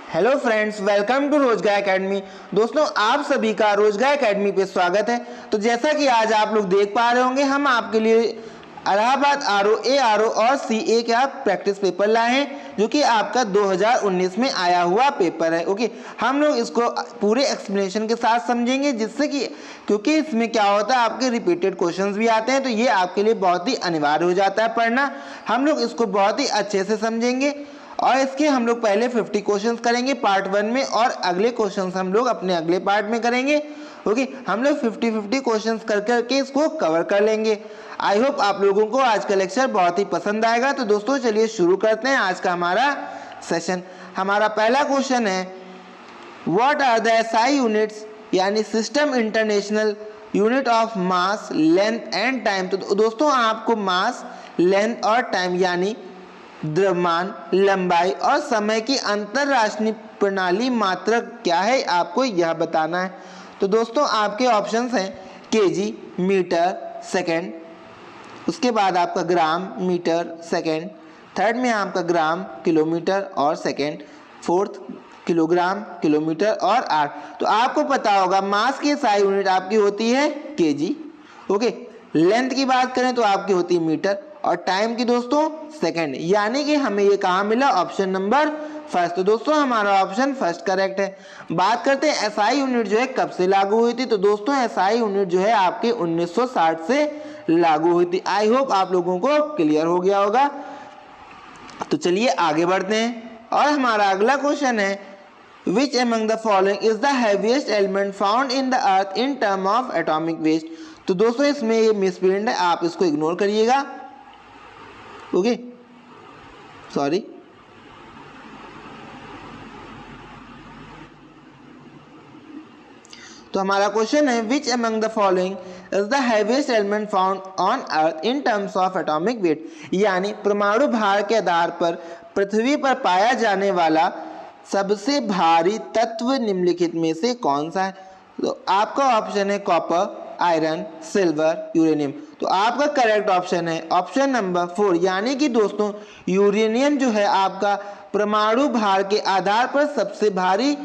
Hello friends, welcome to रोजगार academy. दोस्तों, आप सभी का रोजगार एकेडमी पे स्वागत है। तो जैसा कि आज आप लोग देख पा रहे होंगे, हम आपके लिए इलाहाबाद आरओ, एआरओ और सीए का प्रैक्टिस पेपर लाए हैं, जो कि आपका 2019 में आया हुआ पेपर है। ओके, हम लोग इसको पूरे एक्सप्लेनेशन के साथ समझेंगे, जिससे कि क्योंकि इसमें क्या होता है, आपके रिपीटेड क्वेश्चंस भी आते हैं, तो ये आपके लिए बहुत ही अनिवार्य हो जाता है पढ़ना। हम लोग इसको बहुत ही अच्छे से समझेंगे और इसके हम लोग पहले 50 क्वेश्चंस करेंगे पार्ट 1 में, और अगले क्वेश्चंस हम लोग अपने अगले पार्ट में करेंगे। ओके, हम लोग 50 क्वेश्चंस कर करके इसको कवर कर लेंगे। आई होप आप लोगों को आज का लेक्चर बहुत ही पसंद आएगा। तो दोस्तों, चलिए शुरू करते हैं आज का हमारा सेशन। हमारा पहला क्वेश्चन है, what are the SI units, यानी system international unit of mass, length and time. तो दोस्तों, आपको मास, लेंथ और टाइम यानी द्रव्यमान, लंबाई और समय की अंतरराष्ट्रीय प्रणाली मात्रक क्या है, आपको यह बताना है। तो दोस्तों, आपके ऑप्शंस हैं केजी, मीटर, सेकंड, उसके बाद आपका ग्राम, मीटर, सेकंड, थर्ड में आपका ग्राम, किलोमीटर और सेकंड, फोर्थ किलोग्राम, किलोमीटर और आर। तो आपको पता होगा मास की SI यूनिट आपकी होती है केजी। ओके, लेंथ की बात करें तो आपकी होती है मीटर, और टाइम की दोस्तों सेकंड, यानी कि हमें ये कहाँ मिला, ऑप्शन नंबर फर्स्ट। तो दोस्तों, हमारा ऑप्शन फर्स्ट करेक्ट है। बात करते हैं SI यूनिट जो है कब से लागू हुई थी। तो दोस्तों, SI यूनिट जो है आपके 1960 से लागू हुई थी। आई होप आप लोगों को क्लियर हो गया होगा। तो चलिए आगे बढ़ते हैं, और हमारा अगला क्वेश्चन है, which among the following is the heaviest element found in the earth in term of atomic weight. तो दोस्तों, इसमें ये मिसप्रिंट है, आप इसको इग्नोर करिएगा। Okay, sorry. तो हमारा क्वेश्चन है, which among the following is the heaviest element found on earth in terms of atomic weight, यानी परमाणु भार के आधार पर पृथ्वी पर पाया जाने वाला सबसे भारी तत्व निम्नलिखित में से कौन सा है। तो आपका ऑप्शन है कॉपर, आयरन, सिल्वर, यूरेनियम। तो आपका करेक्ट ऑप्शन है ऑप्शन नंबर 4, यानी कि दोस्तों यूरेनियम जो है आपका परमाणु भार के आधार पर सबसे भारी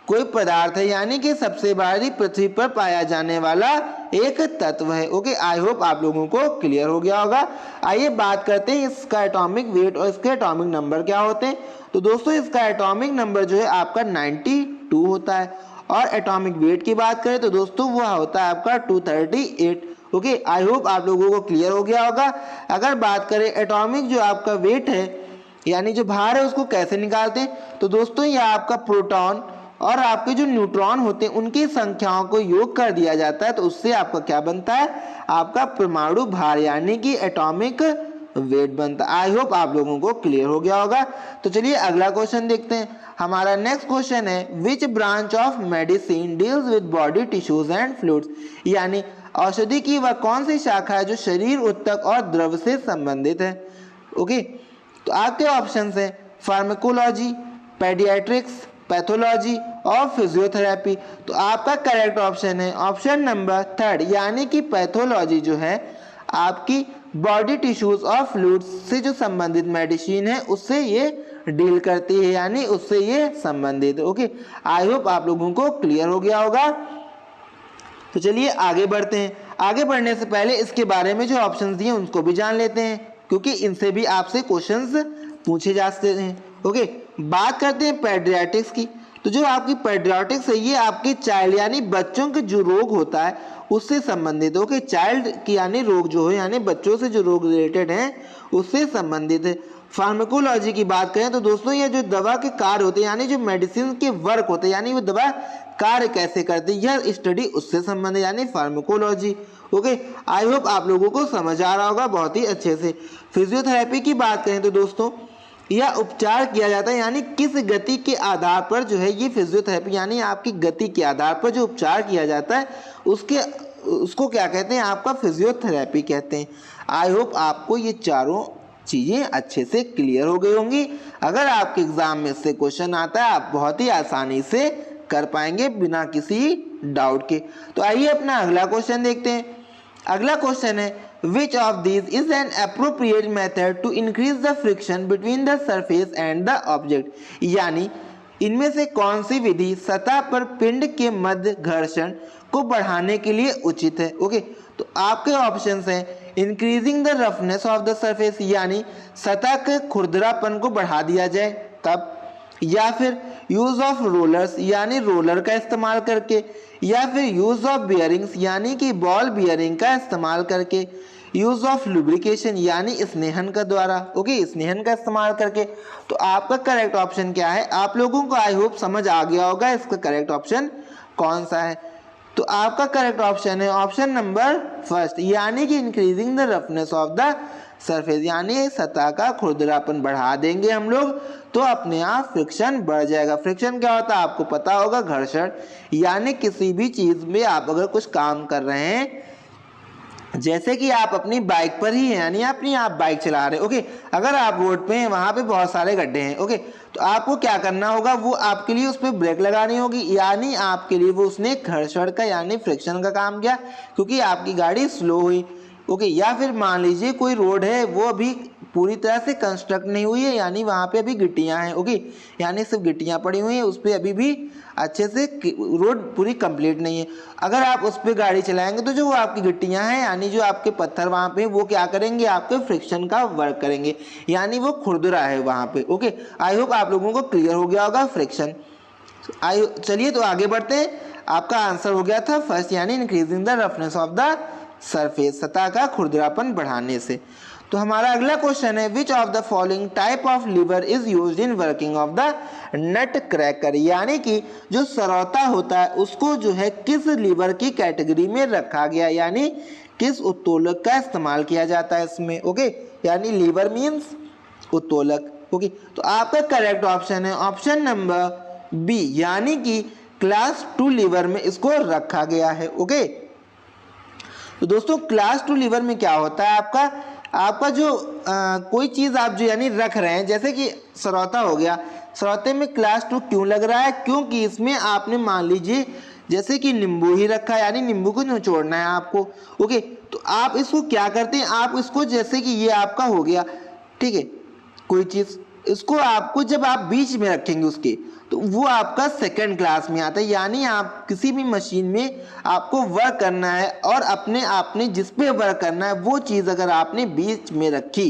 कोई पदार्थ है, यानी कि सबसे भारी पृथ्वी पर पाया जाने वाला एक तत्व है। ओके, आई होप आप लोगों को क्लियर हो गया होगा। आइए बात करते हैं इसका एटॉमिक वेट और इसके एटॉमिक नंबर क्या होते हैं। तो दोस्तों, इसका एटॉमिक नंबर जो है आपका 92 होता है, और एटॉमिक वेट की बात करें तो दोस्तों वह होता है आपका 238। ओके, आई होप आप लोगों को क्लियर हो गया होगा। अगर बात करें एटॉमिक जो आपका वेट है, यानी जो भार है, उसको कैसे निकालते हैं। तो दोस्तों, यह आपका प्रोटॉन और आपके जो न्यूट्रॉन होते हैं उनकी संख्याओं को योग कर दिया जाता है, तो उससे आपका क्या बनता है, आपका परमाणु भार यानी कि एटॉमिक वेट बनता है। आई होप आप लोगों को क्लियर हो गया होगा। तो चलिए अगला क्वेश्चन देखते हैं। हमारा नेक्स्ट क्वेश्चन है, which branch of medicine deals with body tissues and fluids, यानी औषधि की वह कौन सी शाखा है जो शरीर, ऊतक और द्रव से संबंधित है। ओके, तो आपके ऑप्शन है फार्माकोलॉजी, पेडियाट्रिक्स, पैथोलॉजी और फिजियोथेरेपी। तो आपका करेक्ट ऑप्शन है ऑप्शन नंबर 3, यानी कि पैथोलॉजी जो है आपकी बॉडी टिश्यूज और फ्लूइड्स से जो संबंधित मेडिसिन है उससे ये डील करती है, यानी उससे ये संबंधित है। ओके, आई होप आप लोगों को क्लियर हो गया होगा। तो चलिए आगे बढ़ते हैं। आगे बढ़ने से पहले इसके बारे में जो ऑप्शंस दिए उनको भी जान लेते हैं, क्योंकि इनसे भी आपसे क्वेश्चंस पूछे जा सकते हैं। ओके, बात करते हैं पेडियाट्रिक्स की। तो जो आपकी पेडियाट्रिक्स है, ये आपके चाइल्ड यानी बच्चों के जो रोग होता है उससे संबंधित है। ओके, चाइल्ड की यानी रोग जो है, यानी बच्चों से जो रोग रिलेटेड हैं उससे संबंधित है। फार्माकोलॉजी की बात करें तो दोस्तों, ये जो दवा के कार्य होते हैं, यानी जो मेडिसिन के वर्क होते हैं, यानी वो दवा कार्य कैसे करते हैं, यह स्टडी उससे संबंधित, यानी फार्माकोलॉजी। ओके, आई होप आप लोगों को समझ आ रहा होगा बहुत ही अच्छे से। फिजियोथेरेपी की बात करें तो दोस्तों, यह उपचार किया जाता है, यानी किस गति के आधार पर जो है ये फिजियोथेरेपी, यानी आपकी गति के आधार पर जो उपचार किया जाता है उसको क्या कहते हैं, आपका फिजियोथेरेपी कहते हैं। आई होप आपको ये चारों चीज़ें अच्छे से क्लियर हो गई होंगी। अगर आपके एग्जाम में से क्वेश्चन आता है, आप बहुत ही आसानी से कर पाएंगे बिना किसी डाउट के। तो आइए अपना अगला क्वेश्चन देखते हैं। अगला क्वेश्चन है, which of these is an appropriate method to increase the friction between the surface and the object, यानी इनमें से कौन सी विधि सतह पर पिंड के मध्य घर्षण को बढ़ाने के लिए उचित है? ओके, तो आपके ऑप्शंस हैं increasing the roughness of the surface, यानी सतह के खुरदरापन को बढ़ा दिया जाए तब, या फिर यूज ऑफ रोलर्स यानी रोलर का इस्तेमाल करके, या फिर यूज ऑफ बियरिंग्स यानी कि बॉल बियरिंग का इस्तेमाल करके, यूज ऑफ लुब्रिकेशन यानी स्नेहन का द्वारा, ओके, स्नेहन का इस्तेमाल करके। तो आपका करेक्ट ऑप्शन क्या है? आप लोगों को आई होप समझ आ गया होगा इसका करेक्ट ऑप्शन कौन सा है। तो आपका करेक्ट ऑप्शन है ऑप्शन नंबर फर्स्ट, यानी कि increasing the roughness of the surface, यानी सतह का खुरदरापन बढ़ा देंगे हम लोग तो अपने आप फ्रिक्शन बढ़ जाएगा। फ्रिक्शन क्या होता है आपको पता होगा, घर्षण, यानी किसी भी चीज में आप अगर कुछ काम कर रहे हैं, जैसे कि आप अपनी बाइक पर ही हैं, यानी अपनी आप बाइक चला रहे हैं, ओके, अगर आप रोड पे हैं, वहां पे बहुत सारे गड्ढे हैं, ओके, तो आपको क्या करना होगा, वो आपके लिए उस पर ब्रेक लगानी होगी, यानी आपके लिए वो उसने घर्षण का यानी फ्रिक्शन का काम किया, क्योंकि आपकी गाड़ी स्लो हुई, ओके। या फिर मान लीजिए कोई रोड है वो अभी पूरी तरह से कंस्ट्रक्ट नहीं हुई है, यानी वहाँ पे अभी गिट्टियाँ हैं, ओके, यानी सिर्फ गिट्टियाँ पड़ी हुई हैं, उस पर अभी भी अच्छे से रोड पूरी कंप्लीट नहीं है। अगर आप उस पर गाड़ी चलाएंगे तो जो आपकी गिट्टियाँ हैं यानी जो आपके पत्थर वहाँ पे वो क्या करेंगे, आपके फ्रिक्शन का वर्क करेंगे, यानी वो खुरदुरा है वहाँ पे, ओके। आई होप आप लोगों को क्लियर हो गया होगा फ्रिक्शन। चलिए तो आगे बढ़ते हैं। आपका आंसर हो गया था फर्स्ट, यानी increasing the roughness of the surface, सतह का खुरदरापन बढ़ाने से। तो हमारा अगला क्वेश्चन है which of the following type of lever is used in working of the nutcracker, यानी कि जो सरौता होता है उसको जो है किस लीवर की कैटेगरी में रखा गया, यानी किस उत्तोलक का इस्तेमाल किया जाता है इसमें, ओके, यानी लीवर मीन्स उत्तोलक, ओके। तो आपका करेक्ट ऑप्शन है ऑप्शन नंबर बी, यानी कि क्लास 2 लीवर में इसको रखा गया है, ओके। तो दोस्तों क्लास 2 लीवर में क्या होता है, आपका जो कोई चीज़ आप जो यानी रख रहे हैं, जैसे कि सरौता हो गया, सरौते में क्लास 2 क्यों लग रहा है, क्योंकि इसमें आपने मान लीजिए जैसे कि नींबू ही रखा है, यानी नींबू को निचोड़ना है आपको, ओके। तो आप इसको क्या करते हैं, आप इसको जैसे कि ये आपका हो गया, ठीक है, कोई चीज़, इसको आपको जब आप बीच में रखेंगे उसके, तो वो आपका सेकंड क्लास में आता है, यानी आप किसी भी मशीन में आपको वर्क करना है और अपने आपने जिस पे वर्क करना है वो चीज़ अगर आपने बीच में रखी,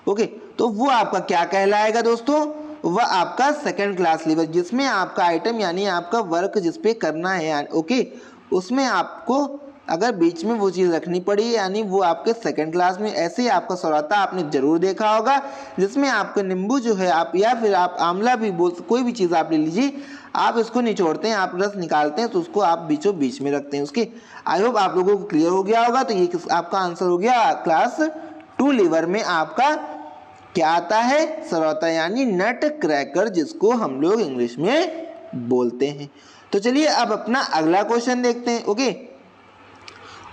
ओके, तो वो आपका क्या कहलाएगा दोस्तों, वह आपका सेकंड क्लास लीवर, जिसमें आपका आइटम यानी आपका वर्क जिस पे करना है, ओके, उसमें आपको अगर बीच में वो चीज़ रखनी पड़ी, यानी वो आपके सेकंड क्लास में। ऐसे ही आपका सौराता आपने जरूर देखा होगा जिसमें आपका नींबू जो है आप या फिर आप आंवला भी बोल, कोई भी चीज़ आप ले लीजिए, आप इसको निचोड़ते हैं, आप रस निकालते हैं तो उसको आप बीचों बीच में रखते हैं उसके। आई होप आप लोगों को क्लियर हो गया होगा। तो ये आपका आंसर हो गया क्लास 2 लीवर में आपका क्या आता है, सरौता यानी नट क्रैकर, जिसको हम लोग इंग्लिश में बोलते हैं। तो चलिए अब अपना अगला क्वेश्चन देखते हैं, ओके।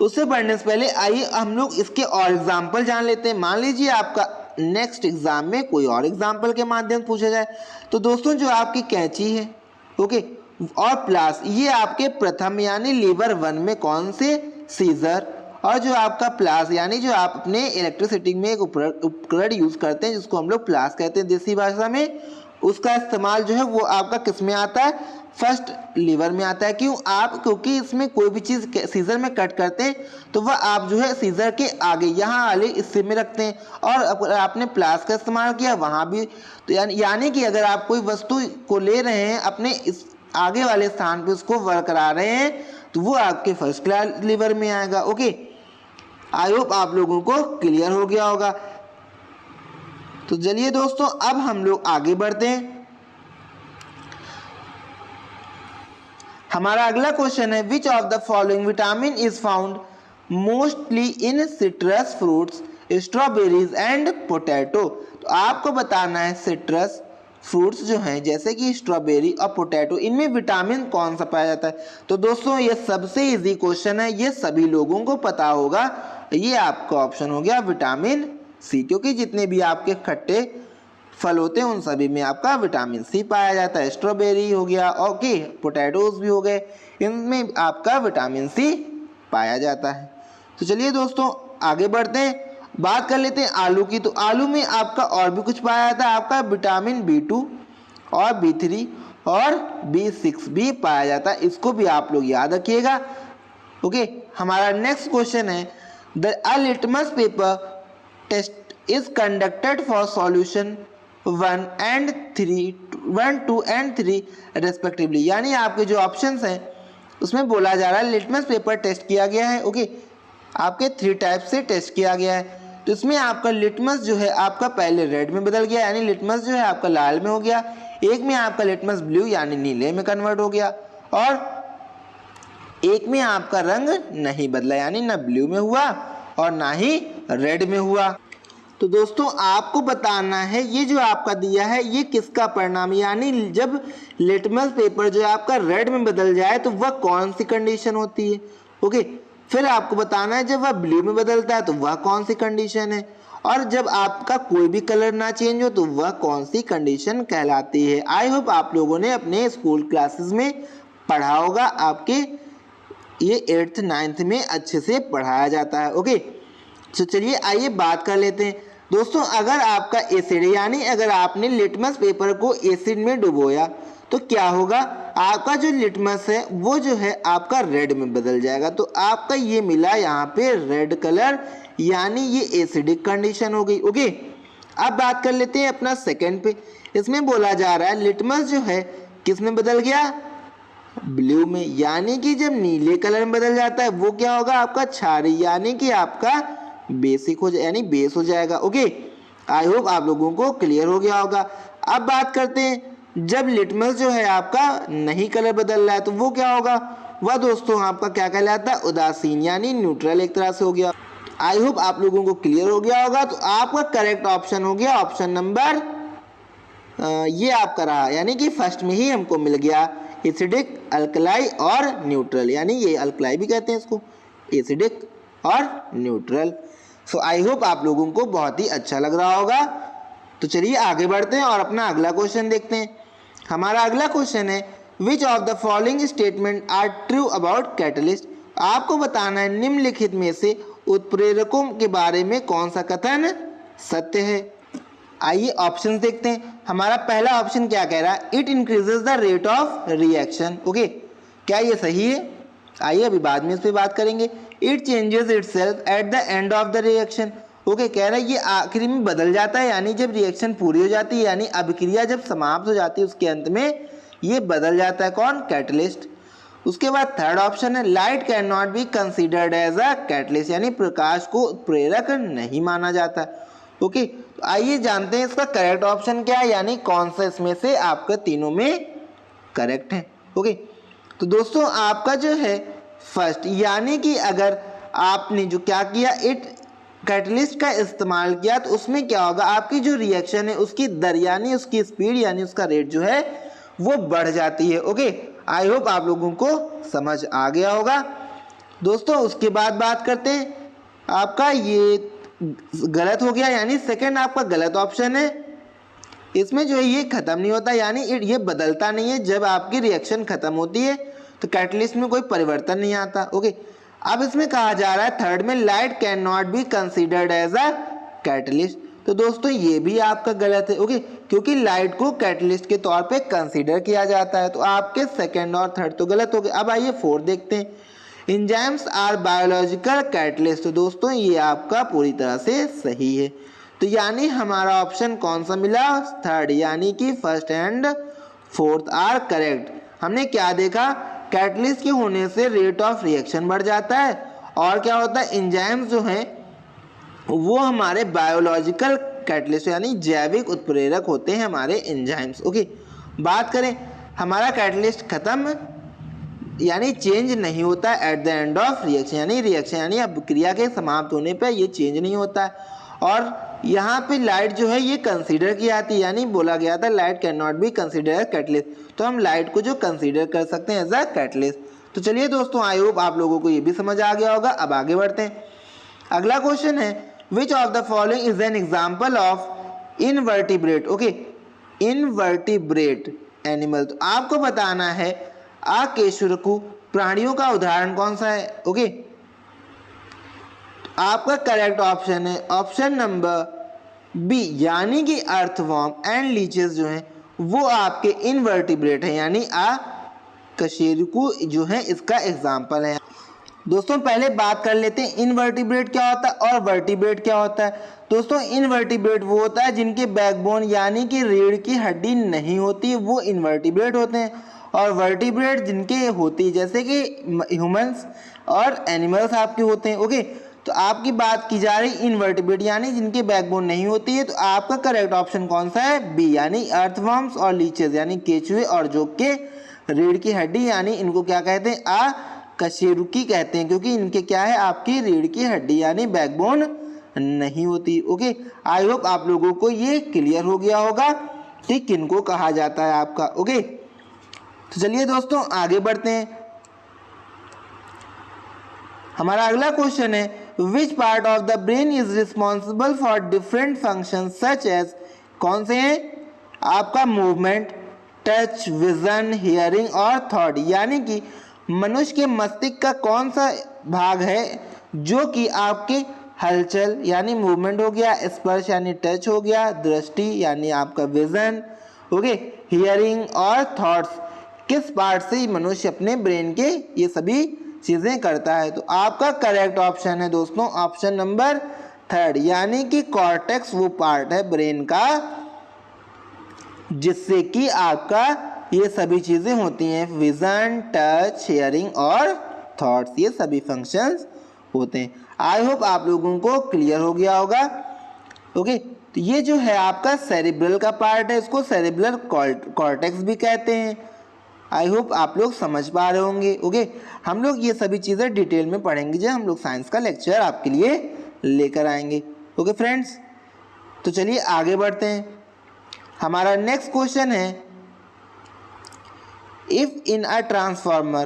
उससे बढ़ने से पहले आइए हम लोग इसके और एग्जाम्पल जान लेते हैं। मान लीजिए आपका नेक्स्ट एग्जाम में कोई और एग्जाम्पल के माध्यम से पूछा जाए, तो दोस्तों जो आपकी कैंची है, ओके, और प्लास, ये आपके प्रथम यानी लीवर 1 में कौन से सीजर, और जो आपका प्लास यानी जो आप अपने इलेक्ट्रिसिटी में एक उपकरण यूज करते हैं जिसको हम लोग प्लास कहते हैं देसी भाषा में, उसका इस्तेमाल जो है वो आपका किस में आता है, फर्स्ट लीवर में आता है। क्योंकि इसमें कोई भी चीज़ सीजर में कट करते हैं तो वह आप जो है सीजर के आगे यहाँ वाले हिस्से में रखते हैं, और अगर आपने प्लास का इस्तेमाल किया वहाँ भी, तो यानी कि अगर आप कोई वस्तु को ले रहे हैं अपने इस आगे वाले स्थान पे उसको वर्क करा रहे हैं तो वो आपके फर्स्ट क्लास लीवर में आएगा, ओके। आई होप आप लोगों को क्लियर हो गया होगा। तो चलिए दोस्तों अब हम लोग आगे बढ़ते हैं। हमारा अगला क्वेश्चन है which of the following vitamin is found mostly in citrus fruits, strawberries and potato. तो आपको बताना है सिट्रस फ्रूट्स जो हैं जैसे कि स्ट्रॉबेरी और पोटैटो, इनमें विटामिन कौन सा पाया जाता है। तो दोस्तों ये सबसे इजी क्वेश्चन है, ये सभी लोगों को पता होगा। ये आपका ऑप्शन हो गया विटामिन सी, क्योंकि जितने भी आपके खट्टे फल होते हैं उन सभी में आपका विटामिन सी पाया जाता है। स्ट्रॉबेरी हो गया, ओके, पोटैटोज भी हो गए, इनमें आपका विटामिन सी पाया जाता है। तो चलिए दोस्तों आगे बढ़ते हैं, बात कर लेते हैं आलू की। तो आलू में आपका और भी कुछ पाया जाता है, आपका विटामिन B2 और B3 और B6 भी पाया जाता है। इसको भी आप लोग याद रखिएगा। ओके, हमारा नेक्स्ट क्वेश्चन है a litmus paper test is conducted for solution 1 2 and 3 respectively. यानी आपके जो ऑप्शंस हैं उसमें बोला जा रहा है लिटमस पेपर टेस्ट किया गया है। ओके, आपके 3 टाइप से टेस्ट किया गया है। तो इसमें आपका लिटमस जो है आपका पहले रेड में बदल गया, यानी लिटमस जो है आपका लाल में हो गया। एक में आपका लिटमस ब्लू यानी नीले में कन्वर्ट हो गया, और एक में आपका रंग नहीं बदला, यानी ना ब्लू में हुआ और ना ही रेड में हुआ। तो दोस्तों आपको बताना है ये जो आपका दिया है ये किसका परिणाम, यानी जब लिटमस पेपर जो है आपका रेड में बदल जाए तो वह कौन सी कंडीशन होती है। ओके, फिर आपको बताना है जब वह ब्लू में बदलता है तो वह कौन सी कंडीशन है, और जब आपका कोई भी कलर ना चेंज हो तो वह कौन सी कंडीशन कहलाती है। आई होप आप लोगों ने अपने स्कूल क्लासेस में पढ़ा होगा, आपके ये 8th 9th में अच्छे से पढ़ाया जाता है। ओके, तो चलिए आइए बात कर लेते हैं दोस्तों। अगर आपका एसिड यानी अगर आपने लिटमस पेपर को एसिड में डुबोया तो क्या होगा, आपका जो लिटमस है वो जो है आपका रेड में बदल जाएगा। तो आपका ये मिला यहाँ पे रेड कलर, यानी ये एसिडिक कंडीशन हो गई। ओके, अब बात कर लेते हैं अपना सेकंड पे। इसमें बोला जा रहा है लिटमस जो है किस में बदल गया, ब्लू में, यानी कि जब नीले कलर में बदल जाता है वो क्या होगा आपका क्षारीय, यानी कि आपका बेसिक हो जाए, यानी बेस हो जाएगा। ओके, आई होप आप लोगों को क्लियर हो गया होगा। अब बात करते हैं जब लिटमस जो है आपका नहीं कलर बदल रहा है तो वो क्या होगा, वह दोस्तों आपका क्या कहलाता है, उदासीन, यानी न्यूट्रल एक तरह से हो गया। आई होप आप लोगों को क्लियर हो गया होगा। तो आपका करेक्ट ऑप्शन हो गया ऑप्शन नंबर ये आपका रहा, यानी कि फर्स्ट में ही हमको मिल गया एसिडिक, अल्कलाई और न्यूट्रल, यानी ये अल्कलाई भी कहते हैं इसको, एसिडिक और न्यूट्रल। सो आई होप आप लोगों को बहुत ही अच्छा लग रहा होगा। तो चलिए आगे बढ़ते हैं और अपना अगला क्वेश्चन देखते हैं। हमारा अगला क्वेश्चन है which of the following statement are true about catalyst. आपको बताना है निम्नलिखित में से उत्प्रेरकों के बारे में कौन सा कथन सत्य है। आइए ऑप्शन देखते हैं। हमारा पहला ऑप्शन क्या कह रहा है, it increases the rate of reaction. Okay, क्या ये सही है, आइए अभी बाद में इस पर बात करेंगे। It changes itself at the end of the reaction. Okay, कह रहा है ये आखिरी में बदल जाता है, यानी जब रिएक्शन पूरी हो जाती है, यानी अभिक्रिया जब समाप्त हो जाती है उसके अंत में ये बदल जाता है, कौन, कैटलिस्ट। उसके बाद थर्ड ऑप्शन है light cannot be considered as a catalyst, यानी प्रकाश को प्रेरक नहीं माना जाता। ओके, तो आइए जानते हैं इसका करेक्ट ऑप्शन क्या है, यानी कौन सा इसमें से आपका तीनों में करेक्ट है। ओके, तो दोस्तों आपका जो है फर्स्ट, यानी कि अगर आपने जो क्या किया, इट कैटलिस्ट का इस्तेमाल किया तो उसमें क्या होगा, आपकी जो रिएक्शन है उसकी दर यानी उसकी स्पीड यानी उसका रेट जो है वो बढ़ जाती है। ओके, आई होप आप लोगों को समझ आ गया होगा दोस्तों। उसके बाद बात करते हैं, आपका ये गलत हो गया, यानी सेकंड आपका गलत ऑप्शन है। इसमें जो है ये खत्म नहीं होता, यानी ये बदलता नहीं है। जब आपकी रिएक्शन खत्म होती है तो कैटलिस्ट में कोई परिवर्तन नहीं आता। ओके, अब इसमें कहा जा रहा है थर्ड में light cannot be considered as a catalyst. तो दोस्तों ये भी आपका गलत है। ओके, क्योंकि लाइट को कैटलिस्ट के तौर पे कंसीडर किया जाता है। तो आपके सेकंड और थर्ड तो गलत हो गए। अब आइए फोर्थ देखते हैं, एंजाइम्स आर बायोलॉजिकल कैटलिस्ट। तो दोस्तों ये आपका पूरी तरह से सही है। तो यानी हमारा ऑप्शन कौन सा मिला, थर्ड, यानी कि first and fourth are correct. हमने क्या देखा, कैटलिस्ट के होने से रेट ऑफ रिएक्शन बढ़ जाता है, और क्या होता है, एंजाइम्स जो हैं वो हमारे बायोलॉजिकल कैटलिस्ट यानी जैविक उत्प्रेरक होते हैं हमारे एंजाइम्स। ओके, बात करें हमारा कैटलिस्ट खत्म यानी चेंज नहीं होता है at the end of reaction, यानी रिएक्शन यानी अब क्रिया के समाप्त होने पर ये चेंज नहीं होता है। और यहाँ पे लाइट जो है ये कंसीडर की जाती है, यानी बोला गया था light cannot be consider as catalyst, तो हम लाइट को जो कंसीडर कर सकते हैं एज अ कैटलिस्ट। तो चलिए दोस्तों, आई होप आप लोगों को ये भी समझ आ गया होगा। अब आगे बढ़ते हैं। अगला क्वेश्चन है which of the following is an example of invertebrate. Okay, invertebrate animal. तो आपको बताना है अकेशुरकु प्राणियों का उदाहरण कौन सा है। ओके, आपका करेक्ट ऑप्शन है ऑप्शन नंबर बी, यानी कि अर्थवॉर्म एंड लीचेस जो हैं वो आपके इनवर्टिब्रेट है, यानी कशेरुकी जो है इसका एग्जाम्पल है। दोस्तों पहले बात कर लेते हैं इनवर्टिब्रेट क्या होता है और वर्टिब्रेट क्या होता है। दोस्तों इनवर्टिब्रेट वो होता है जिनके बैकबोन यानी कि रीढ़ की हड्डी नहीं होती, वो इनवर्टिब्रेट होते हैं। और वर्टिब्रेट जिनके होती है जैसे कि ह्यूमंस और एनिमल्स आपके होते हैं। ओके, तो आपकी बात की जा रही इनवर्टिब्रेट यानी जिनके बैकबोन नहीं होती है, तो आपका करेक्ट ऑप्शन कौन सा है? बी, यानी अर्थवर्म्स और लीचेस यानी केचुए और जोक के रीढ़ की हड्डी, यानी इनको क्या कहते हैं? कशेरुकी कहते हैं, क्योंकि इनके क्या है? आपकी रीढ़ की हड्डी यानी बैकबोन नहीं होती। ओके, आई होप आप लोगों को ये क्लियर हो गया होगा कि किनको कहा जाता है आपका। ओके, तो चलिए दोस्तों आगे बढ़ते हैं। हमारा अगला क्वेश्चन है which part of the brain is responsible for different function such as, कौन से हैं? आपका मूवमेंट, टच, विजन, हियरिंग और थॉट, यानी कि मनुष्य के मस्तिष्क का कौन सा भाग है जो कि आपके हलचल यानी मूवमेंट हो गया, स्पर्श यानी टच हो गया, दृष्टि यानी आपका विजन, ओके, हियरिंग और थॉट्स, किस पार्ट से मनुष्य अपने ब्रेन के ये सभी चीजें करता है? तो आपका करेक्ट ऑप्शन है दोस्तों ऑप्शन नंबर 3, यानी कि कॉर्टेक्स वो पार्ट है ब्रेन का जिससे कि आपका ये सभी चीजें होती हैं, विजन, टच, हियरिंग और थॉट्स, ये सभी फंक्शंस होते हैं। आई होप आप लोगों को क्लियर हो गया होगा। ओके, तो ये जो है आपका सेरिब्रल का पार्ट है, इसको सेरिब्रल कॉर्टेक्स भी कहते हैं। आई होप आप लोग समझ पा रहे होंगे। ओके, हम लोग ये सभी चीज़ें डिटेल में पढ़ेंगे जब हम लोग साइंस का लेक्चर आपके लिए लेकर आएंगे। ओके फ्रेंड्स, तो चलिए आगे बढ़ते हैं। हमारा नेक्स्ट क्वेश्चन है if in a transformer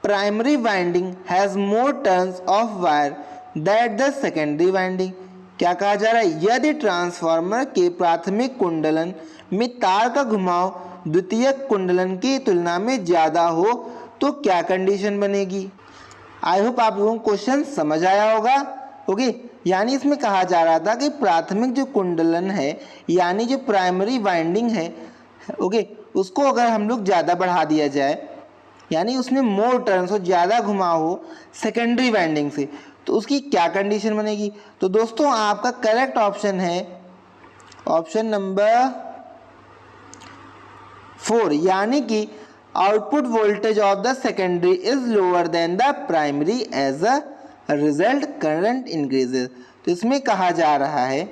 primary winding has more turns of wire that the secondary winding, क्या कहा जा रहा है? यदि ट्रांसफार्मर के प्राथमिक कुंडलन में तार का घुमाव द्वितीयक कुंडलन की तुलना में ज्यादा हो तो क्या कंडीशन बनेगी? आई होप आप लोगों को क्वेश्चन समझ आया होगा। ओके, यानी इसमें कहा जा रहा था कि प्राथमिक जो कुंडलन है यानी जो प्राइमरी वाइंडिंग है, ओके, उसको अगर हम लोग ज़्यादा बढ़ा दिया जाए यानी उसमें मोर टर्न्स हो, ज़्यादा घुमाव हो सेकेंडरी वाइंडिंग से, तो उसकी क्या कंडीशन बनेगी? तो दोस्तों आपका करेक्ट ऑप्शन है ऑप्शन नंबर 4, यानी कि output voltage of the secondary is lower than the primary as a result current increases. तो इसमें कहा जा रहा है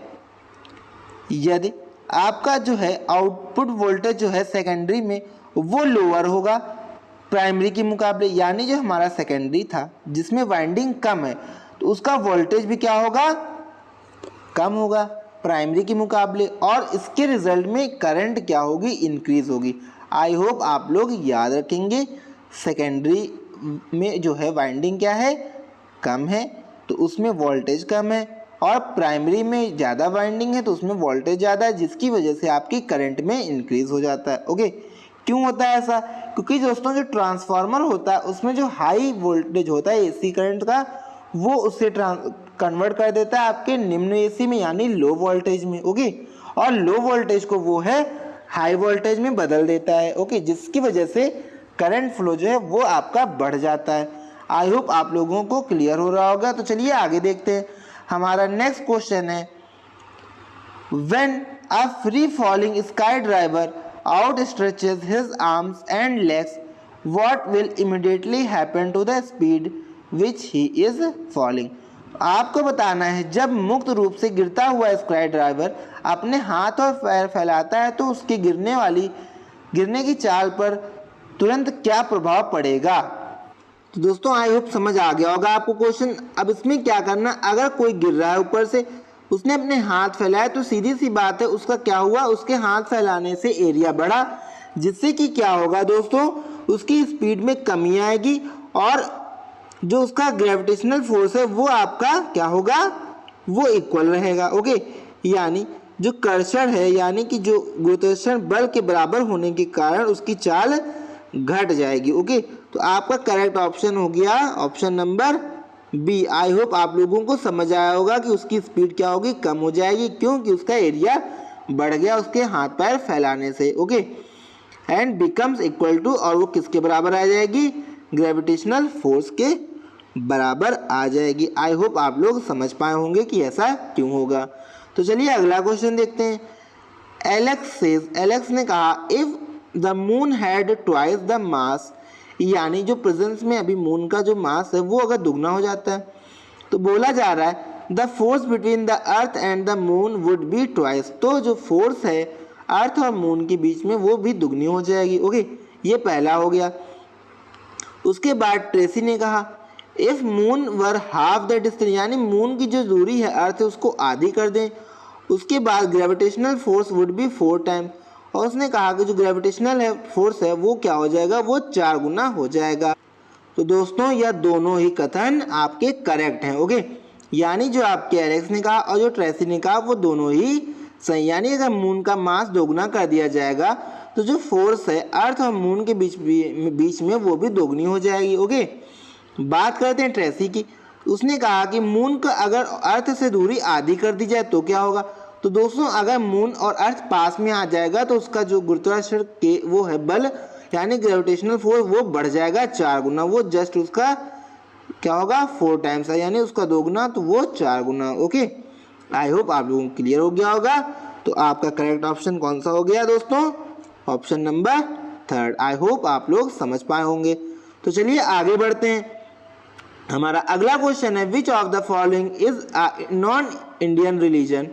यदि आपका जो है आउटपुट वोल्टेज जो है सेकेंडरी में वो लोअर होगा प्राइमरी के मुकाबले, यानी जो हमारा सेकेंडरी था जिसमें वाइंडिंग कम है तो उसका वोल्टेज भी क्या होगा? कम होगा प्राइमरी के मुकाबले, और इसके रिजल्ट में करंट क्या होगी? इंक्रीज होगी। आई होप आप लोग याद रखेंगे सेकेंडरी में जो है वाइंडिंग क्या है? कम है, तो उसमें वोल्टेज कम है, और प्राइमरी में ज़्यादा वाइंडिंग है तो उसमें वोल्टेज ज़्यादा है, जिसकी वजह से आपकी करंट में इंक्रीज हो जाता है। ओके, क्यों होता है ऐसा? क्योंकि दोस्तों जो ट्रांसफार्मर होता है उसमें जो हाई वोल्टेज होता है एसी करंट का, वो उससे कन्वर्ट कर देता है आपके निम्न एसी में यानी लो वोल्टेज में। ओके, और लो वोल्टेज को वो है हाई वोल्टेज में बदल देता है। ओके, जिसकी वजह से करंट फ्लो जो है वो आपका बढ़ जाता है। आई होप आप लोगों को क्लियर हो रहा होगा। तो चलिए आगे देखते हैं। हमारा नेक्स्ट क्वेश्चन है when a free falling sky driver outstretches his arms and legs, what will immediately happen to the speed which he is falling? आपको बताना है जब मुक्त रूप से गिरता हुआ स्काई ड्राइवर अपने हाथ और पैर फैलाता है तो उसकी गिरने की चाल पर तुरंत क्या प्रभाव पड़ेगा? तो दोस्तों आई होप समझ आ गया होगा आपको क्वेश्चन। अब इसमें क्या करना, अगर कोई गिर रहा है ऊपर से, उसने अपने हाथ फैलाए तो सीधी सी बात है उसका क्या हुआ? उसके हाथ फैलाने से एरिया बढ़ा, जिससे कि क्या होगा दोस्तों? उसकी स्पीड में कमी आएगी और जो उसका ग्रेविटेशनल फोर्स है वो आपका क्या होगा? वो इक्वल रहेगा। ओके, यानी जो कर्षण है यानी कि जो गुरुत्वाकर्षण बल के बराबर होने के कारण उसकी चाल घट जाएगी। ओके, तो आपका करेक्ट ऑप्शन हो गया option number B. I hope आप लोगों को समझ आया होगा कि उसकी स्पीड क्या होगी? कम हो जाएगी, क्योंकि उसका एरिया बढ़ गया उसके हाथ पैर फैलाने से। Okay, and becomes equal to, और वो किसके बराबर आ जाएगी, ग्रेविटेशनल फोर्स के बराबर आ जाएगी। आई होप आप लोग समझ पाए होंगे कि ऐसा क्यों होगा। तो चलिए अगला क्वेश्चन देखते हैं। एलेक्स ने कहा if the moon had twice the mass, यानी जो प्रेजेंस में अभी मून का जो मास है वो अगर दुगना हो जाता है तो बोला जा रहा है the force between the earth and the moon would be twice, तो जो फोर्स है अर्थ और मून के बीच में वो भी दुगनी हो जाएगी। ओके, ये पहला हो गया। उसके बाद ट्रेसी ने कहा if moon were half the distance, यानी मून की जो दूरी है अर्थ से उसको आधी कर दें, उसके बाद gravitational force would be 4 times, और उसने कहा कि जो ग्रेविटेशनल है फोर्स है वो क्या हो जाएगा, वो 4 गुना हो जाएगा। तो दोस्तों यह दोनों ही कथन आपके करेक्ट हैं। ओके, यानी जो आपके एलेक्स ने कहा और जो ट्रेसी ने कहा वो दोनों ही सही, यानी अगर मून का मास दोगुना कर दिया जाएगा तो जो फोर्स है अर्थ और मून के बीच में वो भी दोगुनी हो जाएगी। ओके, बात करते हैं ट्रेसी की। उसने कहा कि मून का अगर अर्थ से दूरी आधी कर दी जाए तो क्या होगा। तो दोस्तों अगर मून और अर्थ पास में आ जाएगा तो उसका जो गुरुत्वाकर्षण के वो है बल, यानी ग्रेविटेशनल फोर्स, वो बढ़ जाएगा 4 गुना, वो जस्ट उसका क्या होगा 4 टाइम्स है, यानी उसका दोगुना तो वो 4 गुना। ओके, आई होप आप लोगों को क्लियर हो गया होगा। तो आपका करेक्ट ऑप्शन कौन सा हो गया दोस्तों, ऑप्शन नंबर 3। आई होप आप लोग समझ पाए होंगे। तो चलिए आगे बढ़ते हैं। हमारा अगला क्वेश्चन है which of the following is non Indian religion,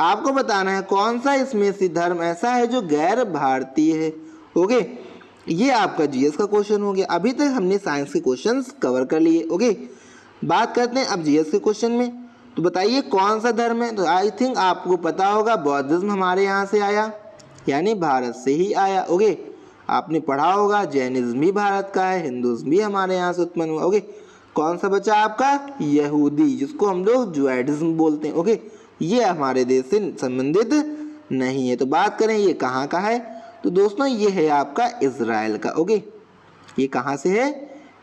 आपको बताना है कौन सा इसमें से धर्म ऐसा है जो गैर भारतीय है। ओके, ये आपका जीएस का क्वेश्चन हो गया। अभी तक हमने साइंस के क्वेश्चंस कवर कर लिए। ओके, बात करते हैं अब जीएस के क्वेश्चन में। तो बताइए कौन सा धर्म है। तो आई थिंक आपको पता होगा बौद्धिज्म हमारे यहाँ से आया, यानी भारत से ही आया। ओके, आपने पढ़ा होगा जैनिज्म भी भारत का है, हिंदुज्म भी हमारे यहाँ से उत्पन्न हुआ। ओके, कौन सा बचा आपका, यहूदी, जिसको हम लोग जुडाइज्म बोलते हैं। ओके, ये हमारे देश से संबंधित नहीं है। तो बात करें ये कहाँ का है, तो दोस्तों ये है आपका इजराइल का। ओके, ये कहाँ से है,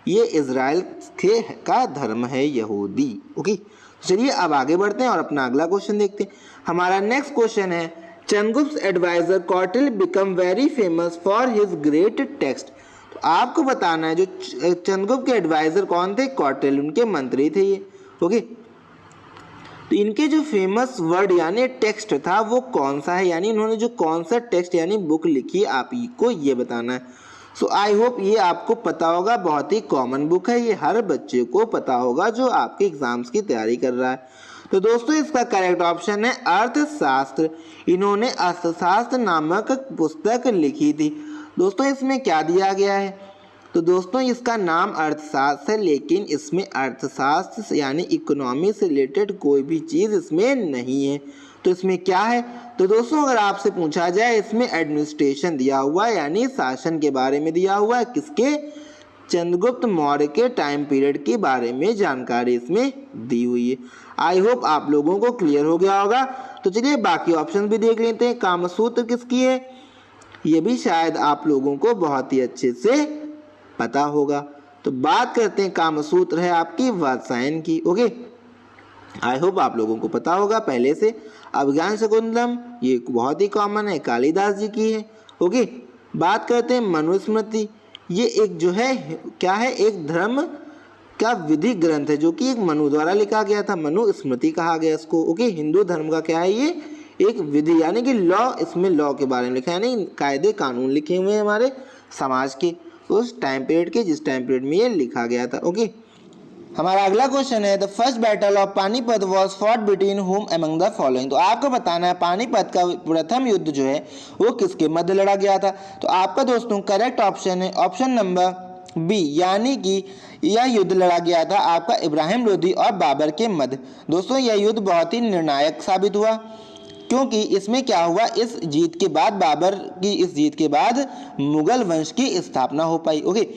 ये इजराइल के का धर्म है यहूदी। ओके, चलिए अब आगे बढ़ते हैं और अपना अगला क्वेश्चन देखते हैं। हमारा नेक्स्ट क्वेश्चन है Chandragupta adviser Kautilya become very famous for his great text. तो आपको बताना है जो चंद्रगुप्त के एडवाइजर कौन थे, कौटिल्य, उनके मंत्री थे ये। ओके, तो इनके जो फेमस वर्ड यानी टेक्स्ट था वो कौन सा है, यानी इन्होंने जो कौन सा टेक्स्ट यानी बुक लिखी आपको ये बताना है। सो आई होप ये आपको पता होगा, बहुत ही कॉमन बुक है, ये हर बच्चे को पता होगा जो आपके एग्जाम्स की तैयारी कर रहा है। तो दोस्तों इसका करेक्ट ऑप्शन है अर्थशास्त्र। इन्होंने अर्थशास्त्र नामक पुस्तक लिखी थी। दोस्तों इसमें क्या दिया गया है, तो दोस्तों इसका नाम अर्थशास्त्र है, लेकिन इसमें अर्थशास्त्र यानी इकोनॉमी से रिलेटेड कोई भी चीज़ इसमें नहीं है। तो इसमें क्या है, तो दोस्तों अगर आपसे पूछा जाए इसमें एडमिनिस्ट्रेशन दिया हुआ है, यानी शासन के बारे में दिया हुआ है, किसके, चंद्रगुप्त मौर्य के टाइम पीरियड के बारे में जानकारी इसमें दी हुई है। आई होप आप लोगों को क्लियर हो गया होगा। तो चलिए बाकी ऑप्शन भी देख लेते हैं। कामसूत्र किसकी है, ये भी शायद आप लोगों को बहुत ही अच्छे से पता होगा। तो बात करते हैं कामसूत्र है आपकी वात्सायन की। ओके, आई होप आप लोगों को पता होगा पहले से। अभिज्ञान शकुंतलम ये बहुत ही कॉमन है, कालिदास जी की है। ओके, बात करते हैं मनुस्मृति, ये एक जो है क्या है, एक धर्म का विधि ग्रंथ है जो कि एक मनु द्वारा लिखा गया था, मनुस्मृति कहा गया इसको। ओके, हिंदू धर्म का क्या है, ये एक विधि यानी कि लॉ, इसमें लॉ के बारे में लिखा है, यानी कायदे कानून लिखे हुए हैं हमारे समाज के उस टाइम पीरियड के जिस टाइम पीरियड में ये लिखा गया था। ओके, हमारा अगला क्वेश्चन है the first battle of Panipat was fought between home among the following. तो आपको बताना है पानीपत का प्रथम युद्ध जो है वो किसके मध्य लड़ा गया था। तो आपका दोस्तों करेक्ट ऑप्शन है ऑप्शन नंबर बी, यानी कि यह युद्ध लड़ा गया था आपका इब्राहिम लोदी और बाबर के मध्य। दोस्तों यह युद्ध बहुत ही निर्णायक साबित हुआ, क्योंकि इसमें क्या हुआ, इस जीत के बाद, बाबर की इस जीत के बाद मुगल वंश की स्थापना हो पाई। ओके,